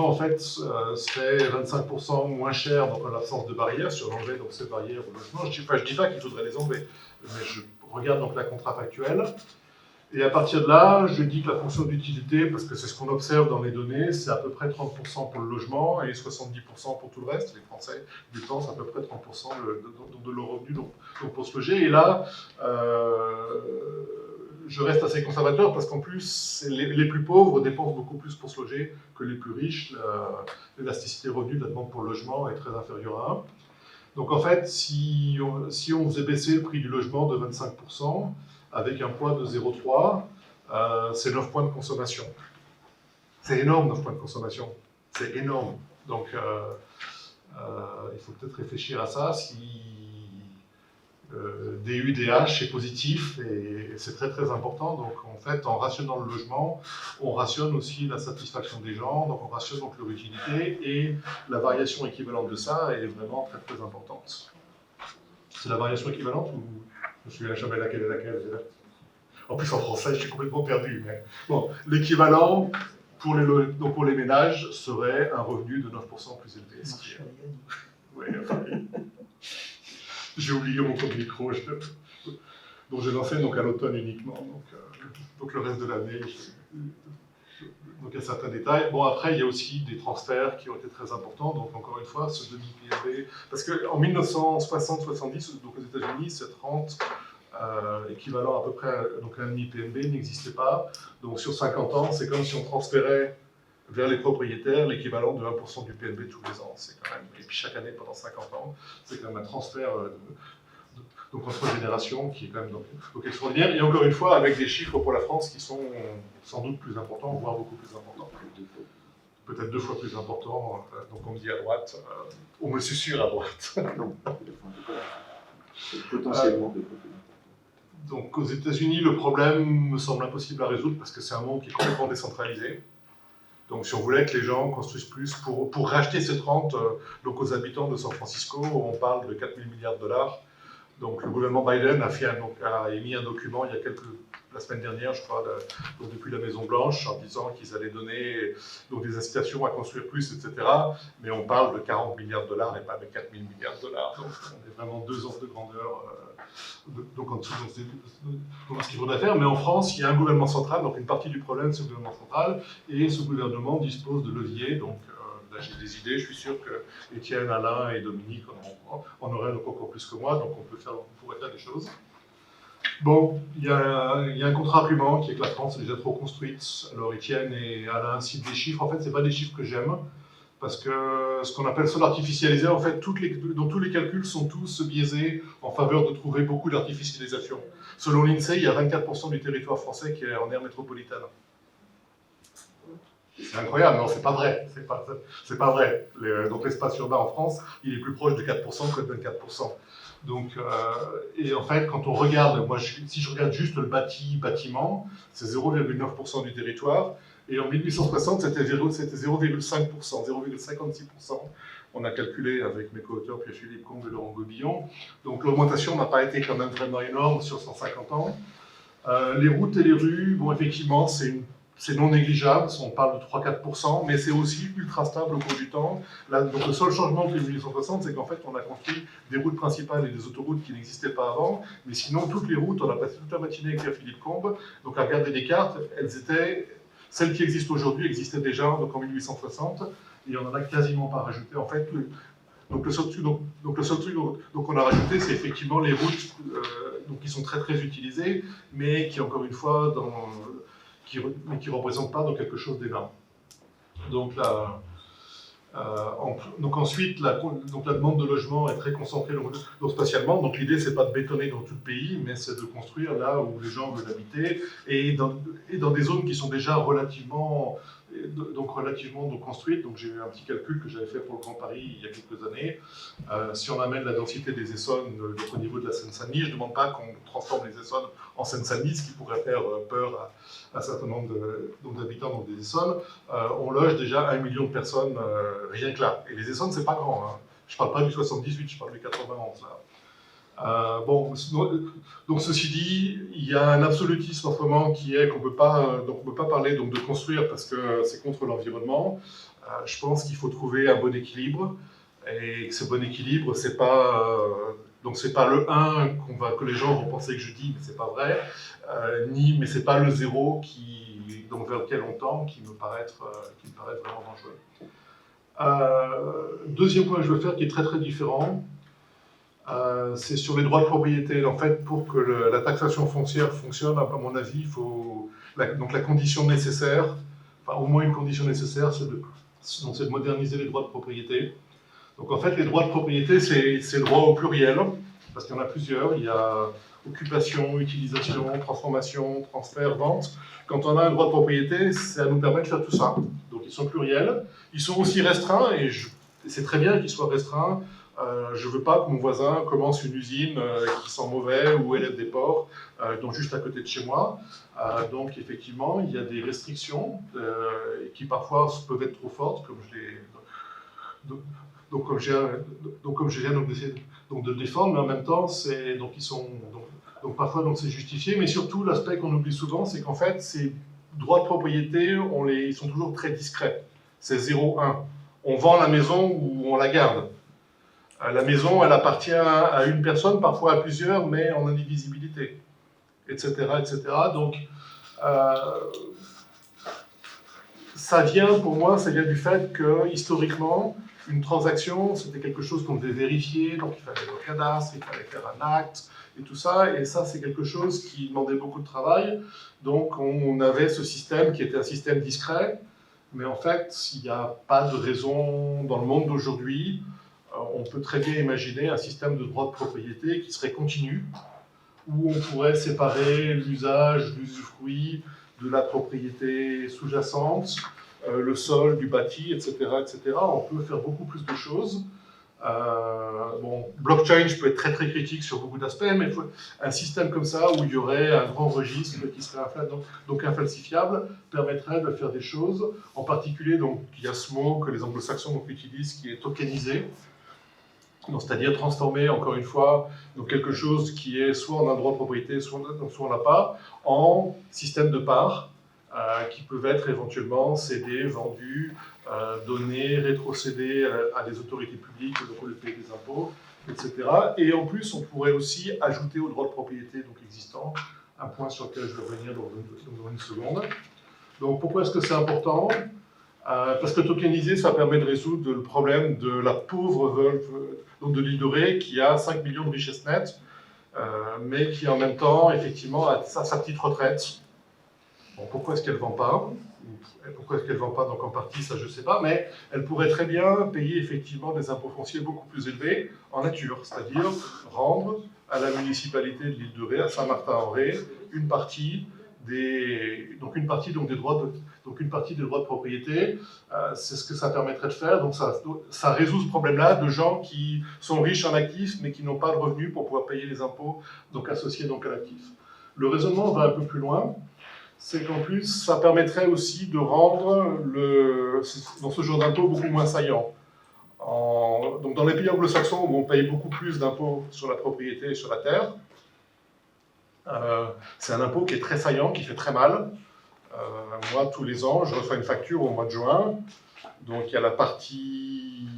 en fait serait 25% moins cher donc en l'absence de barrières, si on enlevait donc ces barrières au logement. Je dis pas qu'il faudrait les enlever, mais je regarde donc la contrafactuelle. Et à partir de là, je dis que la fonction d'utilité, parce que c'est ce qu'on observe dans les données, c'est à peu près 30% pour le logement et 70% pour tout le reste. Les Français dépensent à peu près 30% de leur revenu donc pour se loger. Et là, je reste assez conservateur parce qu'en plus, les plus pauvres dépensent beaucoup plus pour se loger que les plus riches. L'élasticité revenu de la demande pour le logement est très inférieure à 1. Donc en fait, si on faisait baisser le prix du logement de 25%, avec un poids de 0,3, c'est 9 points de consommation. C'est énorme, 9 points de consommation. C'est énorme. Donc il faut peut-être réfléchir à ça. Si DU, DH est positif, et c'est très très important. Donc en fait, en rationnant le logement, on rationne aussi la satisfaction des gens, donc on rationne donc leur utilité, et la variation équivalente de ça est vraiment très très importante. C'est la variation équivalente ou je ne me souviens jamais laquelle est laquelle. En plus en français, je suis complètement perdu. Mais bon, l'équivalent pour les ménages serait un revenu de 9% plus élevé. Oui, enfin, j'ai oublié mon compte micro, dont j'ai lancé donc à l'automne uniquement. Donc le reste de l'année, Donc il y a certains détails. Bon, après, il y a aussi des transferts qui ont été très importants. Donc encore une fois, ce demi-PNB, parce qu'en 1960-70, donc aux États-Unis, cette rente équivalent à peu près donc un demi-PNB n'existait pas. Donc sur 50 ans, c'est comme si on transférait vers les propriétaires l'équivalent de 1% du PNB tous les ans. C'est quand même, et puis chaque année pendant 50 ans, c'est quand même un transfert donc entre générations qui est quand même donc extraordinaire. Et encore une fois, avec des chiffres pour la France qui sont sans doute plus importants, voire beaucoup plus importants. Peut-être 2 fois plus importants. Donc on me dit à droite, on me susurre à droite. Non, potentiellement. Donc aux États-Unis, le problème me semble impossible à résoudre parce que c'est un monde qui est complètement décentralisé. Donc si on voulait que les gens construisent plus, pour racheter cette rente donc aux habitants de San Francisco, on parle de 4 000 milliards de dollars. Donc le gouvernement Biden a émis un document il y a la semaine dernière, je crois, donc depuis la Maison-Blanche, en disant qu'ils allaient donner donc, des incitations à construire plus, etc. Mais on parle de 40 milliards de dollars et pas de 4 000 milliards de dollars. Donc on est vraiment 2 ordres de grandeur donc en dessous de ce qu'il faudrait faire. Mais en France, il y a un gouvernement central, donc une partie du problème, c'est le gouvernement central, et ce gouvernement dispose de leviers. Donc là, j'ai des idées, je suis sûr que Étienne, Alain et Dominique en auraient donc encore plus que moi, donc on pourrait faire des choses. Bon, il y a un contre-argument qui est que la France est déjà trop construite. Alors Étienne et Alain citent des chiffres. En fait, ce n'est pas des chiffres que j'aime, parce que ce qu'on appelle sol artificialisé, en fait, tous les calculs sont tous biaisés en faveur de trouver beaucoup d'artificialisation. Selon l'INSEE, il y a 24% du territoire français qui est en aire métropolitaine. C'est incroyable, non, c'est pas vrai. C'est pas vrai. Donc l'espace urbain en France, il est plus proche de 4% que de 24%. Donc, et en fait, quand on regarde, si je regarde juste le bâtiment, c'est 0,9% du territoire. Et en 1860, c'était 0,5%, 0,56%. On a calculé avec mes co-auteurs Pierre-Philippe Combe et Laurent Gobillon. Donc l'augmentation n'a pas été quand même vraiment énorme sur 150 ans. Les routes et les rues, bon, effectivement, c'est non négligeable, on parle de 3-4%, mais c'est aussi ultra stable au cours du temps. Là, donc le seul changement depuis 1860, c'est qu'en fait, on a construit des routes principales et des autoroutes qui n'existaient pas avant, mais sinon, toutes les routes, on a passé toute la matinée avec Pierre-Philippe Combe, donc à regarder des cartes, celles qui existent aujourd'hui existaient déjà donc en 1860, et on n'en a quasiment pas rajouté. En fait, donc le seul truc qu'on a rajouté, c'est effectivement les routes donc qui sont très très utilisées, mais qui, encore une fois, mais qui ne représente pas donc, quelque chose d'énorme. Donc, donc ensuite, la demande de logement est très concentrée donc, spatialement. Donc l'idée, ce n'est pas de bétonner dans tout le pays, mais c'est de construire là où les gens veulent habiter et dans des zones qui sont déjà relativement construites. Donc j'ai eu un petit calcul que j'avais fait pour le Grand Paris il y a quelques années. Si on amène la densité des Essonnes au niveau de la Seine-Saint-Denis, je ne demande pas qu'on transforme les Essonnes en Seine-Saint-Denis, ce qui pourrait faire peur à un certain nombre d'habitants donc des Essonnes. On loge déjà 1 million de personnes rien que là. Et les Essonnes, c'est pas grand. Hein. Je ne parle pas du 78, je parle du 91. Là. Bon, donc ceci dit, il y a un absolutisme en ce moment qui est qu'on ne peut pas parler donc, de construire parce que c'est contre l'environnement. Je pense qu'il faut trouver un bon équilibre. Et ce bon équilibre, c'est pas le 1 que les gens vont penser que je dis, mais c'est pas vrai, mais c'est pas le 0 vers lequel on tend qui me paraît vraiment dangereux. Deuxième point que je veux faire qui est très très différent, c'est sur les droits de propriété. En fait, pour que la taxation foncière fonctionne, à mon avis, il faut donc la condition nécessaire, enfin au moins une condition nécessaire, c'est de moderniser les droits de propriété. Donc en fait, les droits de propriété, c'est le droit au pluriel, parce qu'il y en a plusieurs. Il y a occupation, utilisation, transformation, transfert, vente. Quand on a un droit de propriété, ça nous permet de faire tout ça. Donc ils sont pluriels. Ils sont aussi restreints, et c'est très bien qu'ils soient restreints. Je ne veux pas que mon voisin commence une usine qui sent mauvais ou élève des porcs, donc juste à côté de chez moi. Donc effectivement, il y a des restrictions qui parfois peuvent être trop fortes, comme je l'ai... comme je viens d'essayer de défendre, mais en même temps, donc parfois c'est justifié, mais surtout l'aspect qu'on oublie souvent, c'est qu'en fait, ces droits de propriété, ils sont toujours très discrets. C'est 0-1. On vend la maison ou on la garde. La maison, elle appartient à une personne, parfois à plusieurs, mais en indivisibilité, etc., etc. Donc, ça vient, pour moi, ça vient du fait que, historiquement, une transaction, c'était quelque chose qu'on devait vérifier, donc il fallait aller au cadastre, il fallait faire un acte, et tout ça, et ça, c'est quelque chose qui demandait beaucoup de travail. Donc, on avait ce système qui était un système discret, mais en fait, il n'y a pas de raison dans le monde d'aujourd'hui. On peut très bien imaginer un système de droit de propriété qui serait continu, où on pourrait séparer l'usage, l'usufruit de la propriété sous-jacente, le sol du bâti, etc., etc. On peut faire beaucoup plus de choses. Bon, blockchain, je peux être très très critique sur beaucoup d'aspects, mais un système comme ça où il y aurait un grand registre qui serait donc infalsifiable permettrait de faire des choses. En particulier, donc, il y a ce mot que les anglo-saxons utilisent qui est tokenisé, c'est-à-dire transformer, encore une fois, donc quelque chose qui est soit on a un droit de propriété, soit on n'a pas, en système de parts qui peuvent être éventuellement cédés, vendus, donnés, rétrocédés à des autorités publiques pour le payer des impôts, etc. Et en plus, on pourrait aussi ajouter au droit de propriété donc existant, un point sur lequel je vais revenir dans une seconde. Donc pourquoi est-ce que c'est important ? Parce que tokeniser, ça permet de résoudre le problème de la pauvre veuve de l'île de Ré qui a 5 millions de richesses nettes, mais qui en même temps, effectivement, a sa petite retraite. Bon, pourquoi est-ce qu'elle ne vend pas ? Pourquoi est-ce qu'elle ne vend pas? Donc en partie, ça je ne sais pas, mais elle pourrait très bien payer effectivement des impôts fonciers beaucoup plus élevés en nature, c'est-à-dire rendre à la municipalité de l'île de Ré, à Saint-Martin-en-Ré, une partie des droits de propriété. C'est ce que ça permettrait de faire. Donc ça résout ce problème-là de gens qui sont riches en actifs mais qui n'ont pas de revenus pour pouvoir payer les impôts donc associés donc à l'actif. Le raisonnement va un peu plus loin. C'est qu'en plus, ça permettrait aussi de rendre dans ce genre d'impôt beaucoup moins saillant. Donc dans les pays anglo-saxons où on paye beaucoup plus d'impôts sur la propriété et sur la terre, c'est un impôt qui est très saillant, qui fait très mal. Moi, tous les ans, je reçois une facture au mois de juin. Donc il y a la partie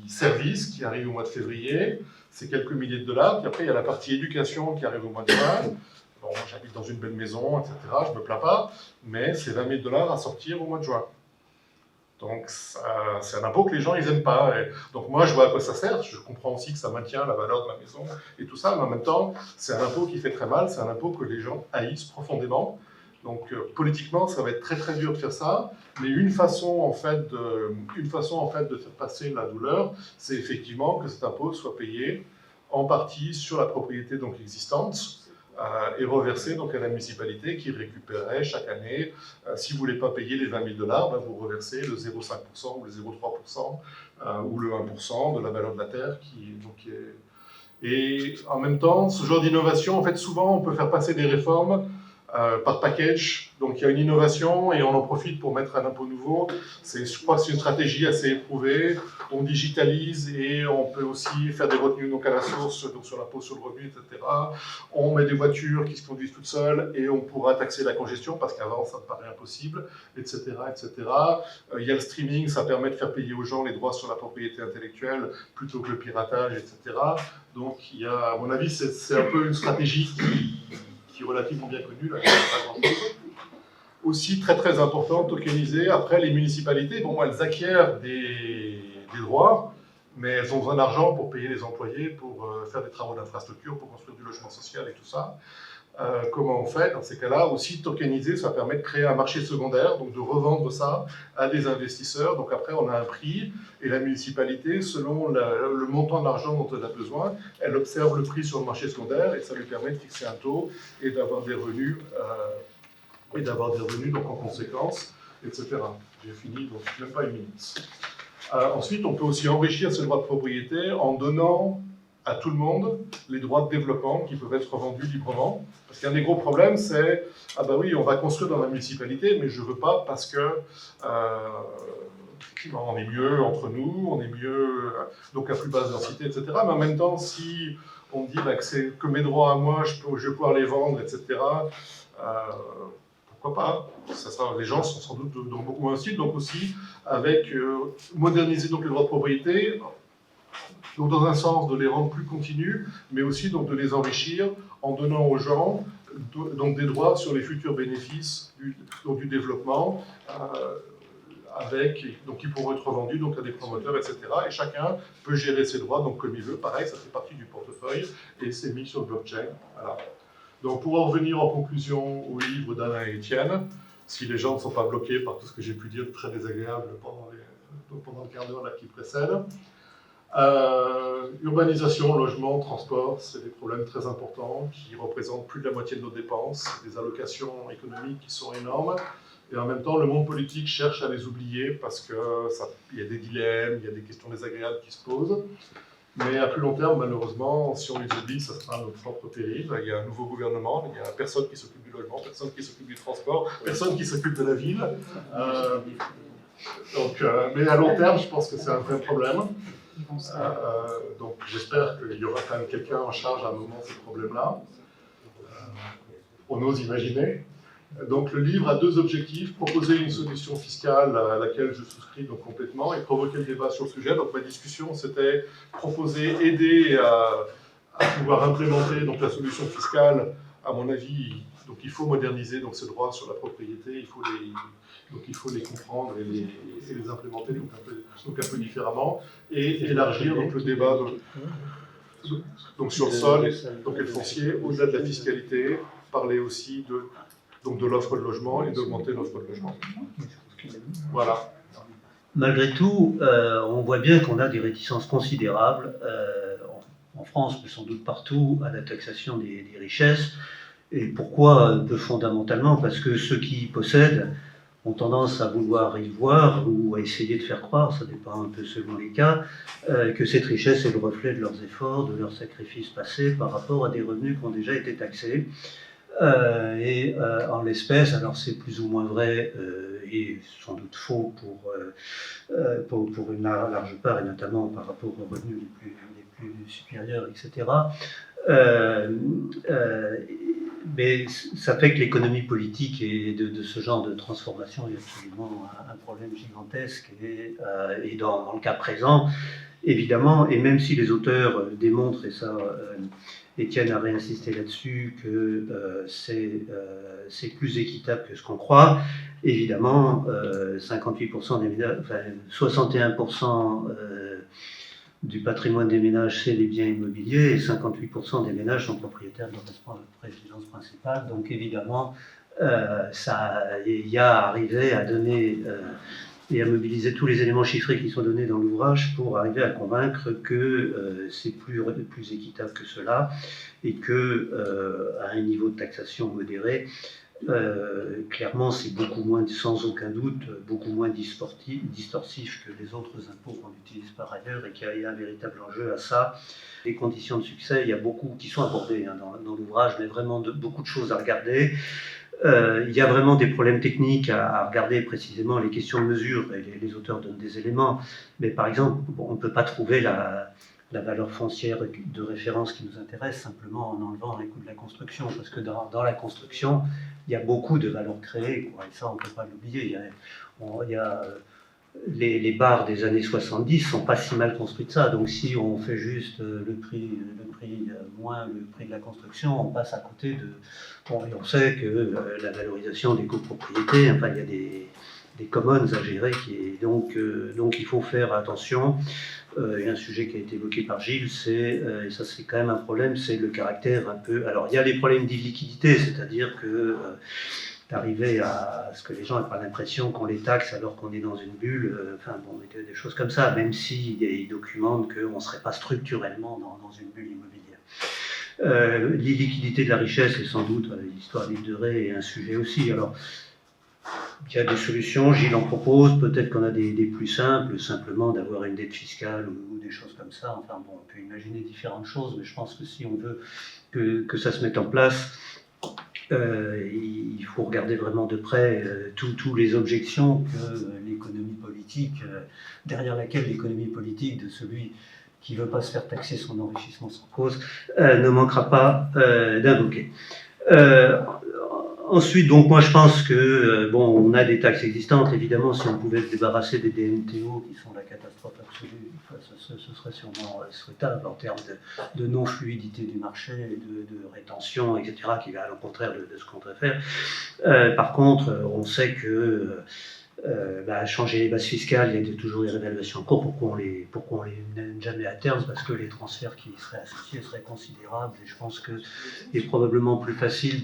service qui arrive au mois de février, c'est quelques milliers de dollars. Puis après, il y a la partie éducation qui arrive au mois de juin. Bon, j'habite dans une belle maison, etc., je ne me plains pas, mais c'est 20 000 $ à sortir au mois de juin. Donc, c'est un impôt que les gens, ils n'aiment pas. Et donc, moi, je vois à quoi ça sert. Je comprends aussi que ça maintient la valeur de ma maison et tout ça, mais en même temps, c'est un impôt qui fait très mal, c'est un impôt que les gens haïssent profondément. Donc, politiquement, ça va être très, très dur de faire ça, mais une façon, en fait, de faire passer la douleur, c'est effectivement que cet impôt soit payé en partie sur la propriété donc existante, et reversé donc à la municipalité qui récupérerait chaque année. Si vous ne voulez pas payer les 20 000 $, ben vous reversez le 0,5% ou le 0,3% ou le 1% de la valeur de la terre. Et en même temps, ce genre d'innovation, en fait, souvent, on peut faire passer des réformes par package. Donc il y a une innovation et on en profite pour mettre un impôt nouveau. Je crois que c'est une stratégie assez éprouvée. On digitalise et on peut aussi faire des retenues donc à la source, donc sur l'impôt sur le revenu, etc. On met des voitures qui se conduisent toutes seules et on pourra taxer la congestion parce qu'avant ça me paraît impossible, etc., etc. Il y a le streaming, ça permet de faire payer aux gens les droits sur la propriété intellectuelle plutôt que le piratage, etc. Donc il y a, à mon avis, c'est un peu une stratégie qui est relativement bien connue, là, aussi très très important, tokenisé. Après, les municipalités, bon, elles acquièrent des droits, mais elles ont besoin d'argent pour payer les employés, pour faire des travaux d'infrastructure, pour construire du logement social et tout ça. Comment on fait? Dans ces cas-là, aussi tokeniser, ça permet de créer un marché secondaire, donc de revendre ça à des investisseurs. Donc après, on a un prix, et la municipalité, selon le montant d'argent dont elle a besoin, elle observe le prix sur le marché secondaire, et ça lui permet de fixer un taux et d'avoir des revenus, donc en conséquence, etc. J'ai fini, donc même pas une minute. Ensuite, on peut aussi enrichir ce droit de propriété en donnant à tout le monde les droits de développement qui peuvent être vendus librement. Parce qu'un des gros problèmes, c'est « Ah ben oui, on va construire dans la municipalité, mais je ne veux pas parce que on est mieux entre nous, on est mieux donc à plus basse densité, etc. » Mais en même temps, si on dit bah, que mes droits à moi, je vais pouvoir les vendre, etc., pourquoi pas? Les gens sont sans doute donc beaucoup moins hostiles, donc aussi avec moderniser donc les droits de propriété, donc dans un sens de les rendre plus continus, mais aussi donc de les enrichir en donnant aux gens donc des droits sur les futurs bénéfices du développement. donc ils pourront être revendus donc, à des promoteurs, etc. Et chacun peut gérer ses droits donc, comme il veut. Pareil, ça fait partie du portefeuille et c'est mis sur le blockchain. Voilà. Donc pour en revenir en conclusion au livre d'Alain et Étienne, si les gens ne sont pas bloqués par tout ce que j'ai pu dire de très désagréable pendant le quart d'heure qui précède, urbanisation, logement, transport, c'est des problèmes très importants qui représentent plus de la moitié de nos dépenses, des allocations économiques qui sont énormes. Et en même temps, le monde politique cherche à les oublier parce qu'il y a des dilemmes, il y a des questions désagréables qui se posent. Mais à plus long terme, malheureusement, si on les oublie, ça sera notre propre péril. Il y a un nouveau gouvernement, il n'y a personne qui s'occupe du logement, personne qui s'occupe du transport, personne qui s'occupe de la ville. Mais à long terme, je pense que c'est un vrai problème. Donc j'espère qu'il y aura quand même quelqu'un en charge à un moment de ces problèmes-là. On ose imaginer. Donc le livre a deux objectifs, proposer une solution fiscale à laquelle je souscris donc complètement et provoquer le débat sur le sujet. Donc ma discussion c'était proposer, aider à pouvoir implémenter donc, la solution fiscale. À mon avis, donc, il faut moderniser donc, ces droits sur la propriété, il faut les comprendre et les implémenter donc, un peu différemment et élargir donc, le débat donc, sur le sol donc, et le foncier au-delà de la fiscalité, parler aussi de l'offre de logement et d'augmenter l'offre de logement. Voilà. Malgré tout, on voit bien qu'on a des réticences considérables, en France, mais sans doute partout, à la taxation des richesses. Et pourquoi? Un peu fondamentalement, parce que ceux qui possèdent ont tendance à vouloir y voir ou à essayer de faire croire, ça dépend un peu selon les cas, que cette richesse est le reflet de leurs efforts, de leurs sacrifices passés par rapport à des revenus qui ont déjà été taxés. En l'espèce, alors c'est plus ou moins vrai et sans doute faux pour une large part, et notamment par rapport aux revenus les plus supérieurs, etc. Mais ça fait que l'économie politique et de ce genre de transformation est absolument un problème gigantesque. Et dans le cas présent, évidemment, et même si les auteurs démontrent, et ça, Étienne a réinsisté là-dessus, que c'est plus équitable que ce qu'on croit, évidemment, 58% des ménages, enfin 61% du patrimoine des ménages, c'est les biens immobiliers, et 58% des ménages sont propriétaires de leur résidence principale. Donc évidemment, il y a arrivé à donner et à mobiliser tous les éléments chiffrés qui sont donnés dans l'ouvrage pour arriver à convaincre que c'est plus équitable que cela et que à un niveau de taxation modéré, clairement c'est beaucoup moins, sans aucun doute, beaucoup moins distorsif que les autres impôts qu'on utilise par ailleurs et qu'il y a un véritable enjeu à ça. Les conditions de succès, il y a beaucoup qui sont abordées dans l'ouvrage, mais vraiment beaucoup de choses à regarder. Il y a vraiment des problèmes techniques à regarder précisément, les questions de mesure, et les auteurs donnent des éléments, mais par exemple, on ne peut pas trouver la valeur foncière de référence qui nous intéresse simplement en enlevant les coûts de la construction, parce que dans la construction, il y a beaucoup de valeur créée, quoi, et ça on ne peut pas l'oublier. Les bars des années 70 ne sont pas si mal construits de ça, donc si on fait juste le prix moins le prix de la construction, on passe à côté de... Bon, et on sait que la valorisation des copropriétés, enfin il y a des commons à gérer, donc il faut faire attention. Il y a un sujet qui a été évoqué par Gilles, et ça c'est quand même un problème, c'est le caractère un peu... Alors il y a les problèmes d'illiquidité, c'est-à-dire que d'arriver à ce que les gens n'aient pas l'impression qu'on les taxe alors qu'on est dans une bulle, des choses comme ça, même s'ils documentent qu'on ne serait pas structurellement dans une bulle immobilière. L'illiquidité de la richesse est sans doute, l'histoire d'Yves de Ré est un sujet aussi. Alors, il y a des solutions, Gilles en propose, peut-être qu'on a des plus simples, simplement d'avoir une dette fiscale ou des choses comme ça. Enfin bon, on peut imaginer différentes choses, mais je pense que si on veut que ça se mette en place, il faut regarder vraiment de près toutes les objections que l'économie politique, derrière laquelle l'économie politique de celui qui ne veut pas se faire taxer son enrichissement sans cause, ne manquera pas d'invoquer. Ensuite, donc moi je pense que on a des taxes existantes. Évidemment, si on pouvait se débarrasser des DMTO qui sont la catastrophe absolue, ce serait sûrement souhaitable en termes de non-fluidité du marché, de rétention, etc., qui va à l'encontre de ce qu'on devrait faire. Par contre, on sait que changer les bases fiscales, il y a toujours des réévaluations en cours. Pourquoi on les mène jamais à terme? Parce que les transferts qui y seraient associés seraient considérables, et je pense qu'il est probablement plus facile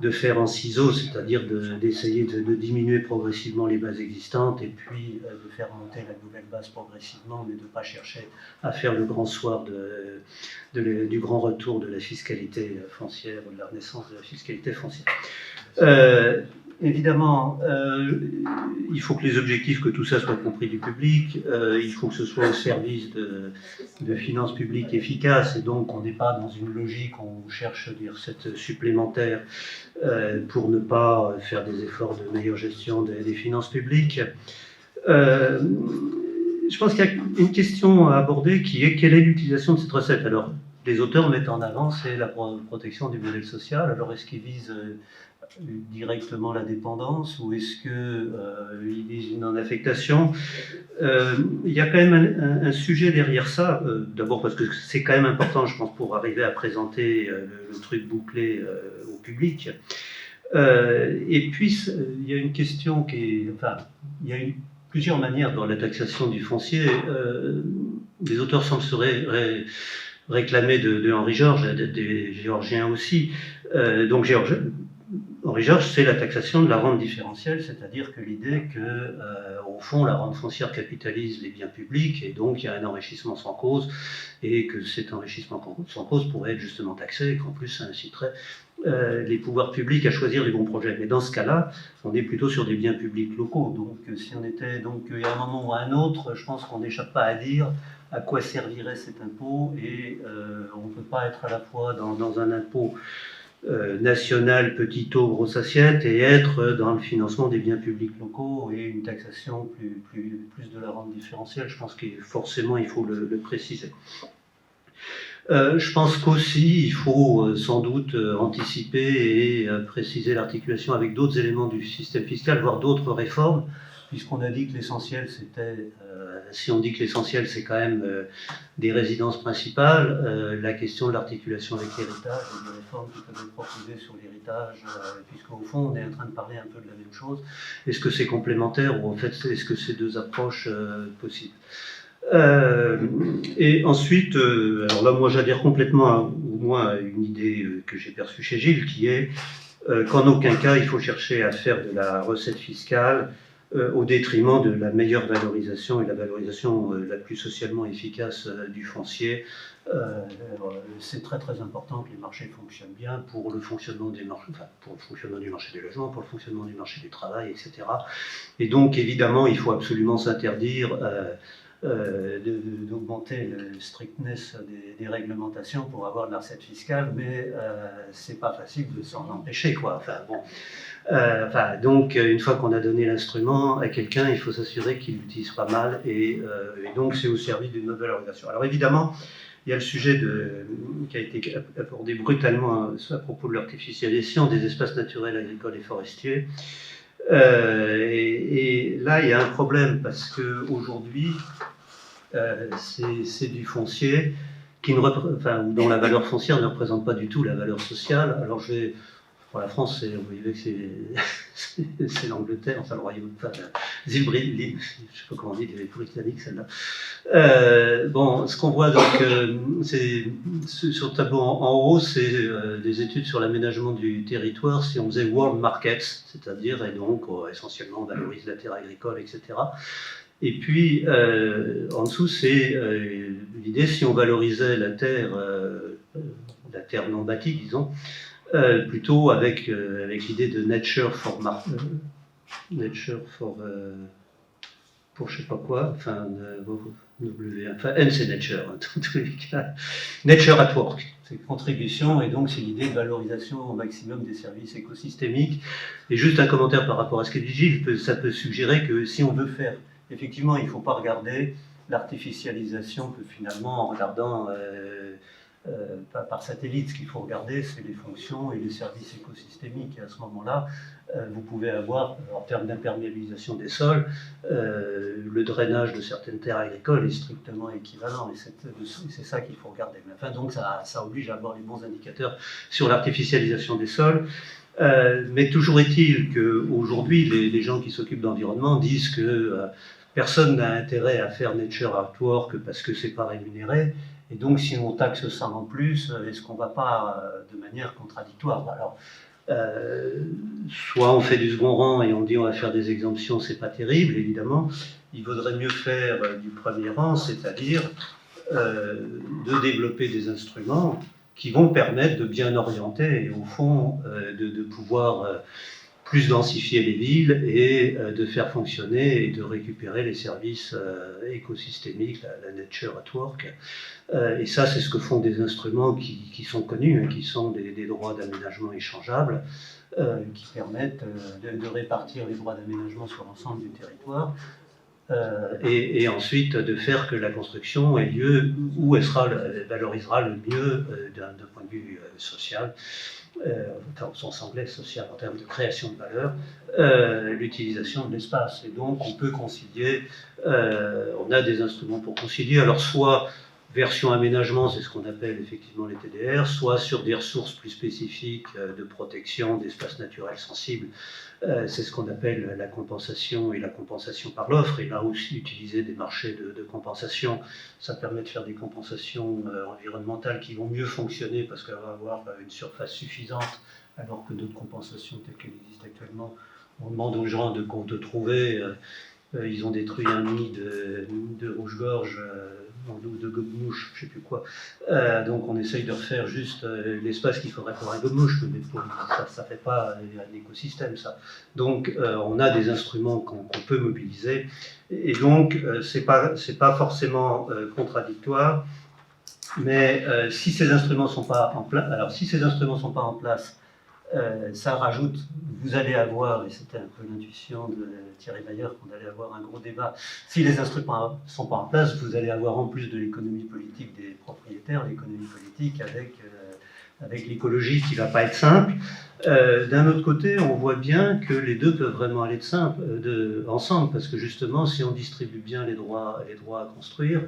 de faire en ciseaux, c'est-à-dire d'essayer de diminuer progressivement les bases existantes et puis de faire monter la nouvelle base progressivement, mais de ne pas chercher à faire le grand soir du grand retour de la fiscalité foncière ou de la renaissance de la fiscalité foncière. Évidemment, il faut que les objectifs, que tout ça soit compris du public, il faut que ce soit au service de finances publiques efficaces, et donc on n'est pas dans une logique où on cherche des recettes supplémentaires pour ne pas faire des efforts de meilleure gestion des finances publiques. Je pense qu'il y a une question à aborder qui est: quelle est l'utilisation de cette recette? Alors, les auteurs mettent en avant, c'est la protection du modèle social. Alors, est-ce qu'ils visent directement la dépendance, ou est-ce qu'ils visent une non-affectation? Il y a quand même un sujet derrière ça, d'abord parce que c'est quand même important, je pense, pour arriver à présenter le truc bouclé au public. Et puis, il y a une question qui est... Enfin, il y a plusieurs manières dans la taxation du foncier. Les auteurs semblent se réclamer de Henri Georges, des Géorgiens aussi. Donc, Henri Georges, c'est la taxation de la rente différentielle, c'est-à-dire que l'idée que, au fond, la rente foncière capitalise les biens publics, et donc il y a un enrichissement sans cause, et que cet enrichissement sans cause pourrait être justement taxé, et qu'en plus ça inciterait les pouvoirs publics à choisir les bons projets. Mais dans ce cas-là, on est plutôt sur des biens publics locaux. Donc, si on était, il y a un moment ou un autre, je pense qu'on n'échappe pas à dire à quoi servirait cet impôt, et on ne peut pas être à la fois dans un impôt national, petit taux, grosse assiette, et être dans le financement des biens publics locaux et une taxation plus de la rente différentielle. Je pense que forcément il faut le préciser. Je pense qu'aussi il faut sans doute anticiper et préciser l'articulation avec d'autres éléments du système fiscal, voire d'autres réformes, puisqu'on a dit que l'essentiel c'était, si on dit que l'essentiel c'est quand même des résidences principales, la question de l'articulation avec l'héritage et des réformes qui peuvent être proposées sur l'héritage, puisqu'au fond on est en train de parler un peu de la même chose. Est-ce que c'est complémentaire, ou en fait est-ce que c'est deux approches possibles? Et ensuite, alors là moi j'adhère complètement au moins à une idée que j'ai perçue chez Gilles, qui est qu'en aucun cas il faut chercher à faire de la recette fiscale au détriment de la meilleure valorisation et la valorisation la plus socialement efficace du foncier. C'est très très important que les marchés fonctionnent bien pour le fonctionnement des marchés, enfin, pour le fonctionnement du marché du logement, pour le fonctionnement du marché du travail, etc. Et donc évidemment il faut absolument s'interdire d'augmenter le strictness des réglementations pour avoir de la recette fiscale, mais c'est pas facile de s'en empêcher, quoi. Enfin, bon. Donc, une fois qu'on a donné l'instrument à quelqu'un, il faut s'assurer qu'il l'utilise pas mal, et donc c'est au service d'une bonne valorisation. Alors évidemment, il y a le sujet qui a été abordé brutalement à propos de l'artificialisation des espaces naturels, agricoles et forestiers. Et là, il y a un problème, parce qu'aujourd'hui, c'est du foncier dont la valeur foncière ne représente pas du tout la valeur sociale. Alors, pour la France, vous voyez que c'est l'Angleterre, enfin le Royaume, les îles Britanniques, je ne sais pas comment on dit, les Britanniques, celle-là. Bon, ce qu'on voit donc, c'est sur le tableau en haut, c'est des études sur l'aménagement du territoire si on faisait world markets, c'est-à-dire, et donc essentiellement on valorise la terre agricole, etc. Et puis en dessous, c'est l'idée si on valorisait la terre non bâtie, disons, plutôt avec l'idée de nature for pour je sais pas quoi, enfin N c'est nature, hein, dans tous les cas, nature at work, c'est contribution, et donc c'est l'idée de valorisation au maximum des services écosystémiques. Et juste un commentaire par rapport à ce que dit Gilles, ça peut suggérer que si on veut faire, effectivement il ne faut pas regarder l'artificialisation que finalement en regardant par satellite, ce qu'il faut regarder, c'est les fonctions et les services écosystémiques. Et à ce moment-là, vous pouvez avoir, en termes d'imperméabilisation des sols, le drainage de certaines terres agricoles est strictement équivalent. Et c'est ça qu'il faut regarder. Mais enfin, donc ça oblige à avoir les bons indicateurs sur l'artificialisation des sols. Mais toujours est-il qu'aujourd'hui, les gens qui s'occupent d'environnement disent que personne n'a intérêt à faire nature artwork parce que c'est pas rémunéré. Et donc, si on taxe ça en plus, est-ce qu'on ne va pas de manière contradictoire? Alors, soit on fait du second rang et on dit on va faire des exemptions, c'est pas terrible, évidemment. Il vaudrait mieux faire du premier rang, c'est-à-dire de développer des instruments qui vont permettre de bien orienter et au fond de pouvoir plus densifier les villes et de faire fonctionner et de récupérer les services écosystémiques, la nature at work. Et ça, c'est ce que font des instruments qui sont connus, hein, qui sont des droits d'aménagement échangeables, qui permettent de répartir les droits d'aménagement sur l'ensemble du territoire. Et ensuite de faire que la construction ait lieu où elle valorisera le mieux d'un point de vue social, au sens anglais social, en termes de création de valeur, l'utilisation de l'espace. Et donc on peut concilier, on a des instruments pour concilier, alors soit version aménagement, c'est ce qu'on appelle effectivement les TDR, soit sur des ressources plus spécifiques de protection d'espaces naturels sensibles, c'est ce qu'on appelle la compensation et la compensation par l'offre, et là aussi utiliser des marchés de compensation, ça permet de faire des compensations environnementales qui vont mieux fonctionner parce qu'elles vont avoir une surface suffisante, alors que d'autres compensations telles qu'elles existent actuellement, on demande aux gens de trouver, ils ont détruit un nid de rouge-gorge, ou de gobe-mouche, je ne sais plus quoi. Donc on essaye de refaire juste l'espace qu'il faudrait pour un gobe-mouche, mais ça ne fait pas un écosystème, ça. Donc on a des instruments qu'on peut mobiliser, et donc c'est pas forcément contradictoire, mais si ces instruments sont pas en place, alors si ces instruments sont pas en place, ça rajoute, vous allez avoir, et c'était un peu l'intuition de Thierry Mayer qu'on allait avoir un gros débat, si les instruments ne sont pas en place, vous allez avoir en plus de l'économie politique des propriétaires, l'économie politique avec l'écologie qui ne va pas être simple. D'un autre côté, on voit bien que les deux peuvent vraiment aller ensemble, parce que justement, si on distribue bien les droits à construire,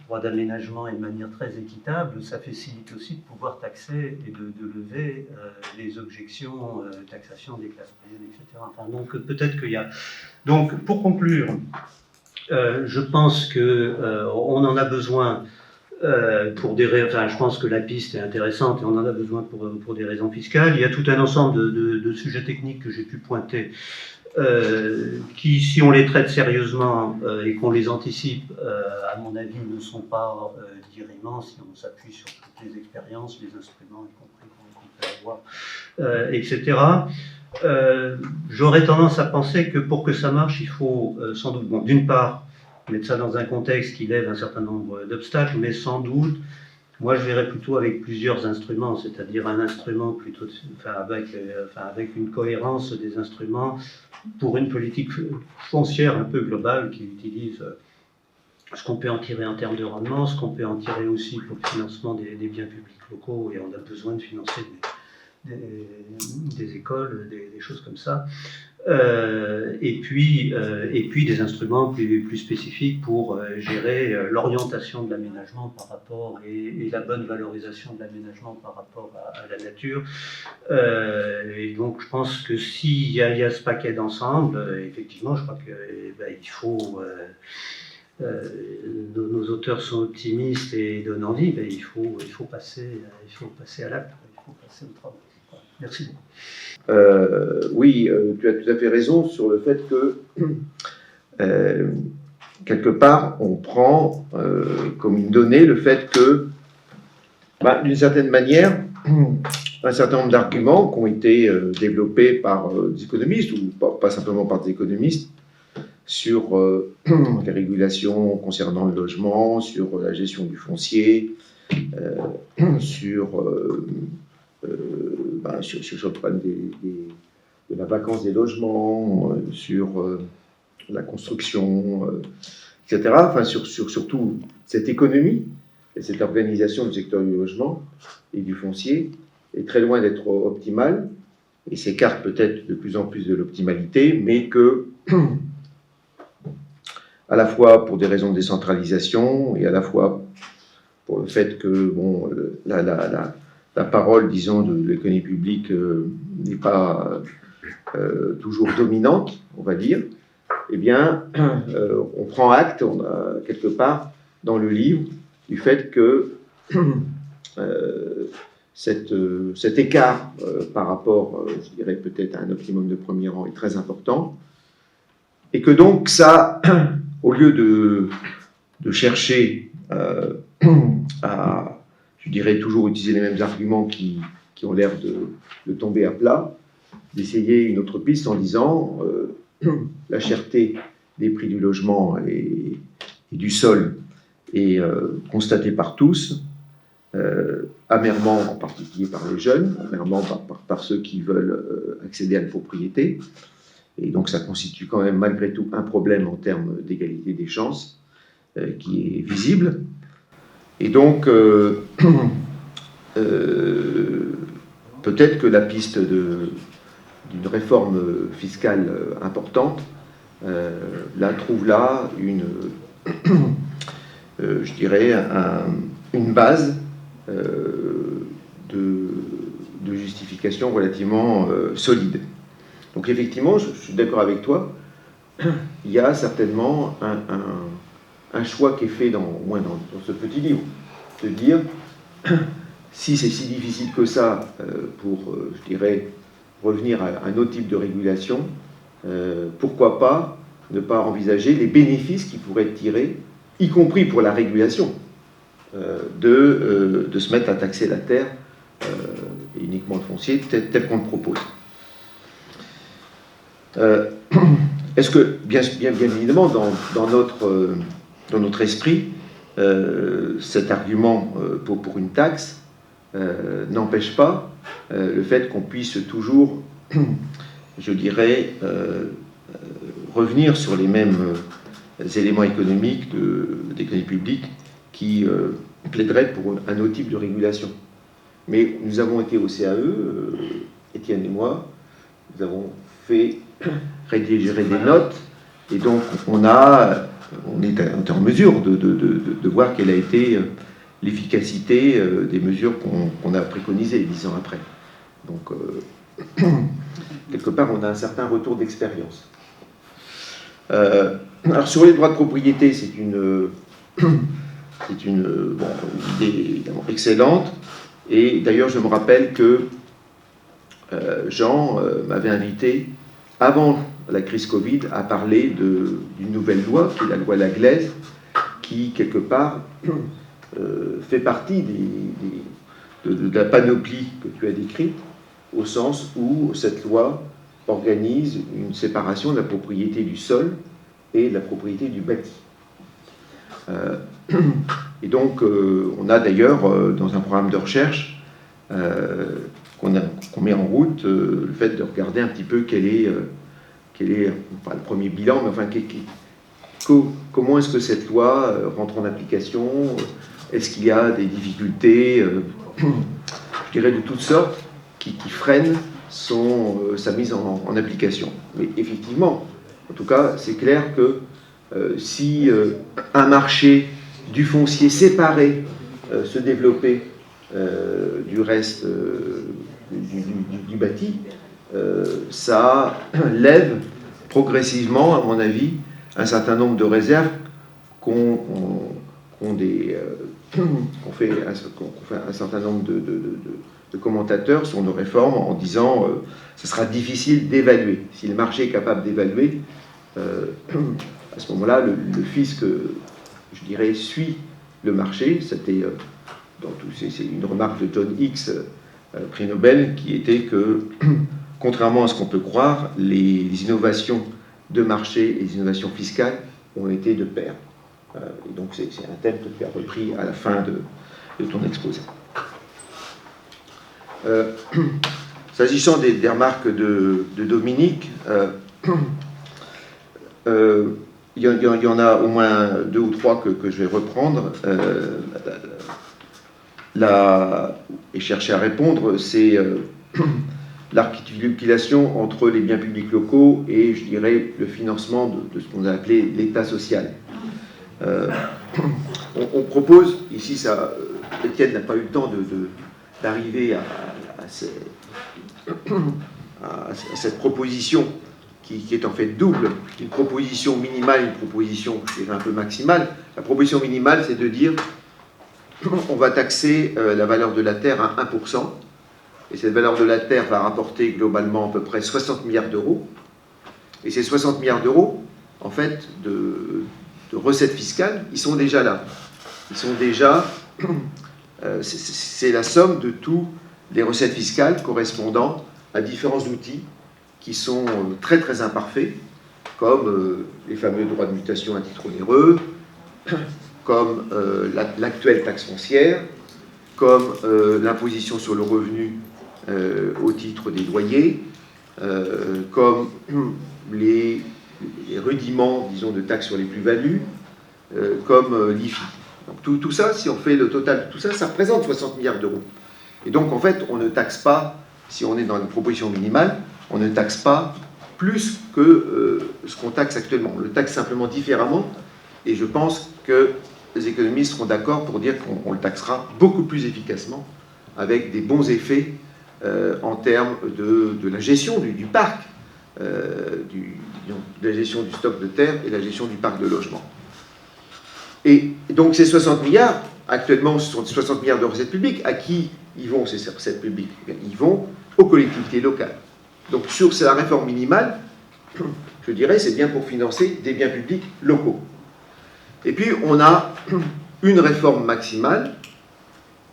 droit d'aménagement et de manière très équitable, ça facilite aussi de pouvoir taxer et de lever les objections, taxation des classes moyennes, etc. Enfin, donc peut-être qu'il y a... Donc pour conclure, je pense qu'on en a besoin pour des raisons... Enfin, je pense que la piste est intéressante et on en a besoin pour des raisons fiscales. Il y a tout un ensemble de sujets techniques que j'ai pu pointer qui, si on les traite sérieusement et qu'on les anticipe, à mon avis, ne sont pas dirimants si on s'appuie sur toutes les expériences, les instruments, y compris qu'on peut avoir, etc. J'aurais tendance à penser que pour que ça marche, il faut sans doute, bon, d'une part, mettre ça dans un contexte qui lève un certain nombre d'obstacles, mais sans doute, moi je verrais plutôt avec plusieurs instruments, c'est-à-dire un instrument plutôt, avec une cohérence des instruments pour une politique foncière un peu globale qui utilise ce qu'on peut en tirer en termes de rendement, ce qu'on peut en tirer aussi pour le financement des biens publics locaux, et on a besoin de financer des écoles, des choses comme ça. Et puis des instruments plus spécifiques pour gérer l'orientation de l'aménagement par rapport et la bonne valorisation de l'aménagement par rapport à la nature. Et donc je pense que s'il y a ce paquet d'ensemble, effectivement, je crois qu'il faut... nos auteurs sont optimistes et donnent envie, il faut passer à l'acte, il faut passer au travail. Merci beaucoup. Oui, tu as tout à fait raison sur le fait que quelque part on prend comme une donnée le fait que, d'une certaine manière, un certain nombre d'arguments qui ont été développés par des économistes, ou pas simplement par des économistes, sur les régulations concernant le logement, sur la gestion du foncier, sur le problème de la vacance des logements, sur la construction, etc. Enfin, sur surtout cette économie et cette organisation du secteur du logement et du foncier est très loin d'être optimale et s'écarte peut-être de plus en plus de l'optimalité, mais que, à la fois pour des raisons de décentralisation et à la fois pour le fait que la parole, disons, de l'économie publique n'est pas toujours dominante, on va dire, eh bien, on prend acte, on a quelque part dans le livre, du fait que cet écart par rapport, je dirais peut-être à un optimum de premier rang est très important, et que donc ça, au lieu de chercher à, je dirais, toujours utiliser les mêmes arguments qui ont l'air de tomber à plat, d'essayer une autre piste en disant la cherté des prix du logement et du sol est constatée par tous, amèrement en particulier par les jeunes, amèrement par ceux qui veulent accéder à la propriété, et donc ça constitue quand même malgré tout un problème en termes d'égalité des chances qui est visible. Et donc peut-être que la piste d'une réforme fiscale importante trouve là je dirais, une base de justification relativement solide. Donc effectivement, je suis d'accord avec toi, il y a certainement un choix qui est fait, au moins dans ce petit livre, de dire, si c'est si difficile que ça pour, je dirais, revenir à un autre type de régulation, pourquoi pas ne pas envisager les bénéfices qui pourraient être tirés, y compris pour la régulation, de se mettre à taxer la terre, et uniquement le foncier, tel qu'on le propose. Est-ce que, bien évidemment, dans notre esprit, cet argument pour une taxe n'empêche pas le fait qu'on puisse toujours, je dirais, revenir sur les mêmes éléments économiques d'économie publique qui plaideraient pour un autre type de régulation. Mais nous avons été au CAE, Étienne et moi, nous avons fait rédiger des notes, et donc on est en mesure de voir quelle a été l'efficacité des mesures qu'on a préconisées 10 ans après. Donc, quelque part, on a un certain retour d'expérience. Alors, sur les droits de propriété, c'est une idée évidemment excellente. Et d'ailleurs, je me rappelle que Jean m'avait invité, avant la crise Covid, à parler d'une nouvelle loi, qui est la loi Laglaise, qui, quelque part, fait partie de la panoplie que tu as décrite, au sens où cette loi organise une séparation de la propriété du sol et de la propriété du bâti. Et donc, on a d'ailleurs, dans un programme de recherche qu'on met en route, le fait de regarder un petit peu quel est pas le premier bilan, mais enfin, comment est-ce que cette loi rentre en application? Est-ce qu'il y a des difficultés, je dirais, de toutes sortes, qui freinent sa mise en application? Mais effectivement, en tout cas, c'est clair que si un marché du foncier séparé se développait du reste du bâti, ça lève progressivement, à mon avis, un certain nombre de réserves qu'ont fait un certain nombre de commentateurs sur nos réformes en disant ce sera difficile d'évaluer. Si le marché est capable d'évaluer, à ce moment-là, le fisc, je dirais, suit le marché. C'était c'est une remarque de John Hicks, prix Nobel, qui était que, contrairement à ce qu'on peut croire, les innovations de marché et les innovations fiscales ont été de pair. Et donc c'est un thème que tu as repris à la fin de ton exposé. S'agissant des remarques de Dominique, il y en a au moins 2 ou 3 que je vais reprendre et chercher à répondre. C'est l'articulation entre les biens publics locaux et, je dirais, le financement de ce qu'on a appelé l'État social. On propose, ici, Étienne n'a pas eu le temps d'arriver à cette proposition qui est en fait double, une proposition minimale, une proposition, je dirais, un peu maximale. La proposition minimale, c'est de dire on va taxer la valeur de la terre à 1%, et cette valeur de la terre va rapporter globalement à peu près 60 milliards d'euros. Et ces 60 milliards d'euros, en fait, de recettes fiscales, ils sont déjà là. Ils sont déjà... c'est la somme de tous les recettes fiscales correspondant à différents outils qui sont très très imparfaits, comme les fameux droits de mutation à titre onéreux, comme l'actuelle taxe foncière, comme l'imposition sur le revenu au titre des loyers, comme les rudiments, disons, de taxes sur les plus-values, comme l'IFI. Donc tout ça, si on fait le total de tout ça, ça représente 60 milliards d'euros. Et donc, en fait, on ne taxe pas, si on est dans une proposition minimale, on ne taxe pas plus que ce qu'on taxe actuellement. On le taxe simplement différemment, et je pense que les économistes seront d'accord pour dire qu'on le taxera beaucoup plus efficacement, avec des bons effets en termes de la gestion du parc, de la gestion du stock de terre et la gestion du parc de logement. Et donc ces 60 milliards, actuellement ce sont 60 milliards de recettes publiques, à qui ils vont ces recettes publiques? Ils vont aux collectivités locales. Donc sur la réforme minimale, je dirais c'est bien pour financer des biens publics locaux. Et puis on a une réforme maximale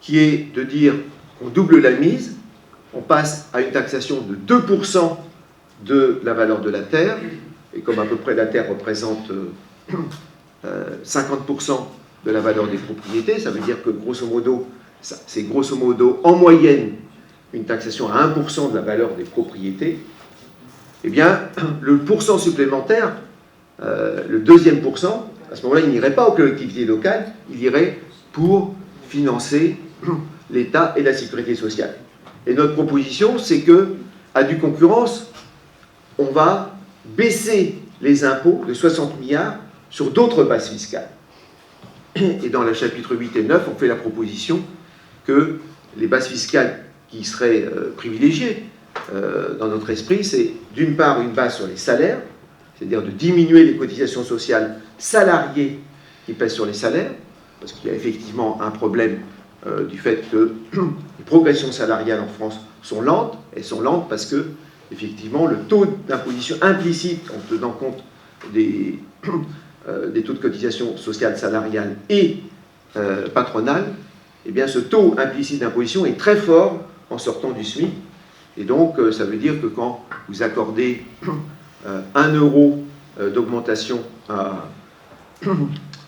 qui est de dire qu'on double la mise, on passe à une taxation de 2% de la valeur de la terre, et comme à peu près la terre représente 50% de la valeur des propriétés, ça veut dire que grosso modo, c'est grosso modo en moyenne une taxation à 1% de la valeur des propriétés. Eh bien, le pourcent supplémentaire, le deuxième pourcent, à ce moment-là, il n'irait pas aux collectivités locales, il irait pour financer l'État et la sécurité sociale. Et notre proposition, c'est que, à due concurrence, on va baisser les impôts de 60 milliards sur d'autres bases fiscales. Et dans le chapitre 8 et 9, on fait la proposition que les bases fiscales qui seraient privilégiées dans notre esprit, c'est d'une part une base sur les salaires, c'est-à-dire de diminuer les cotisations sociales salariées qui pèsent sur les salaires, parce qu'il y a effectivement un problème du fait que les progressions salariales en France sont lentes. Elles sont lentes parce que, effectivement, le taux d'imposition implicite, en tenant compte des taux de cotisation sociale salariale et patronale, eh bien, ce taux implicite d'imposition est très fort en sortant du SMIC. Et donc, ça veut dire que quand vous accordez 1 euro d'augmentation à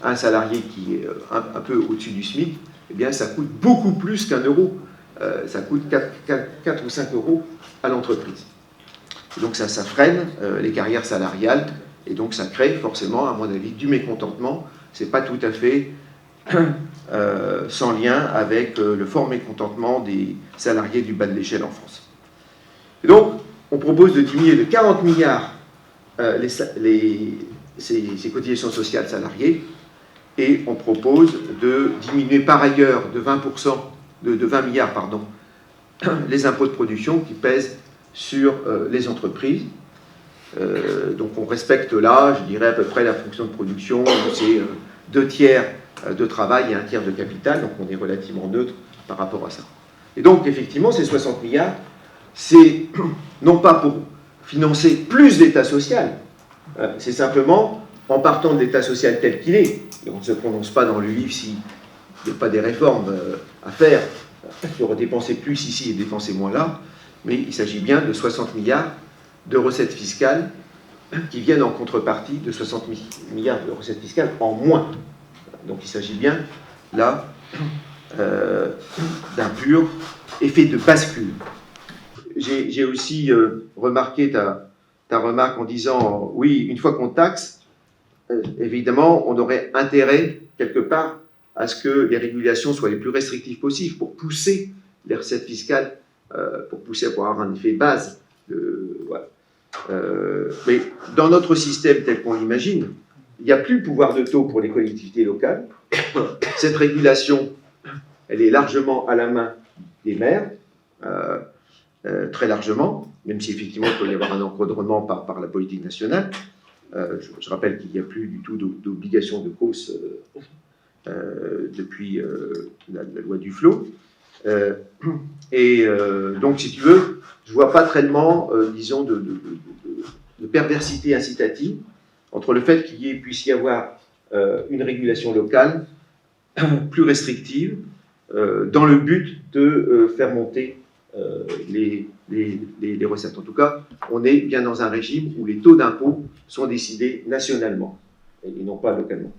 un salarié qui est un peu au-dessus du SMIC, eh bien, ça coûte beaucoup plus qu'1 euro. Ça coûte 4 ou 5 euros à l'entreprise. Donc, ça freine les carrières salariales. Et donc, ça crée forcément, à mon avis, du mécontentement. Ce n'est pas tout à fait sans lien avec le fort mécontentement des salariés du bas de l'échelle en France. Et donc, on propose de diminuer de 40 milliards ces cotisations sociales salariées, et on propose de diminuer par ailleurs de 20 milliards, les impôts de production qui pèsent sur les entreprises. Donc on respecte là, je dirais, à peu près la fonction de production, c'est 2 tiers de travail et 1 tiers de capital, donc on est relativement neutre par rapport à ça. Et donc effectivement, ces 60 milliards, c'est non pas pour financer plus d'État social, c'est simplement en partant de l'État social tel qu'il est, et on ne se prononce pas dans le livre s'il n'y a pas des réformes à faire sur dépenser plus ici et dépenser moins là, mais il s'agit bien de 60 milliards de recettes fiscales qui viennent en contrepartie de 60 milliards de recettes fiscales en moins. Donc il s'agit bien, là, d'un pur effet de bascule. J'ai aussi remarqué ta remarque en disant, oui, une fois qu'on taxe, évidemment, on aurait intérêt, quelque part, à ce que les régulations soient les plus restrictives possibles pour pousser les recettes fiscales, pour avoir un effet base. Voilà. Mais dans notre système tel qu'on l'imagine, il n'y a plus de pouvoir de taux pour les collectivités locales. Cette régulation, elle est largement à la main des maires, très largement, même si effectivement il peut y avoir un encadrement par la politique nationale. Je rappelle qu'il n'y a plus du tout d'obligation de cause depuis la loi Duflot. Donc, si tu veux, je ne vois pas tellement, disons, de perversité incitative entre le fait qu'il puisse y avoir une régulation locale plus restrictive dans le but de faire monter les recettes. En tout cas, on est bien dans un régime où les taux d'impôt sont décidés nationalement et non pas localement.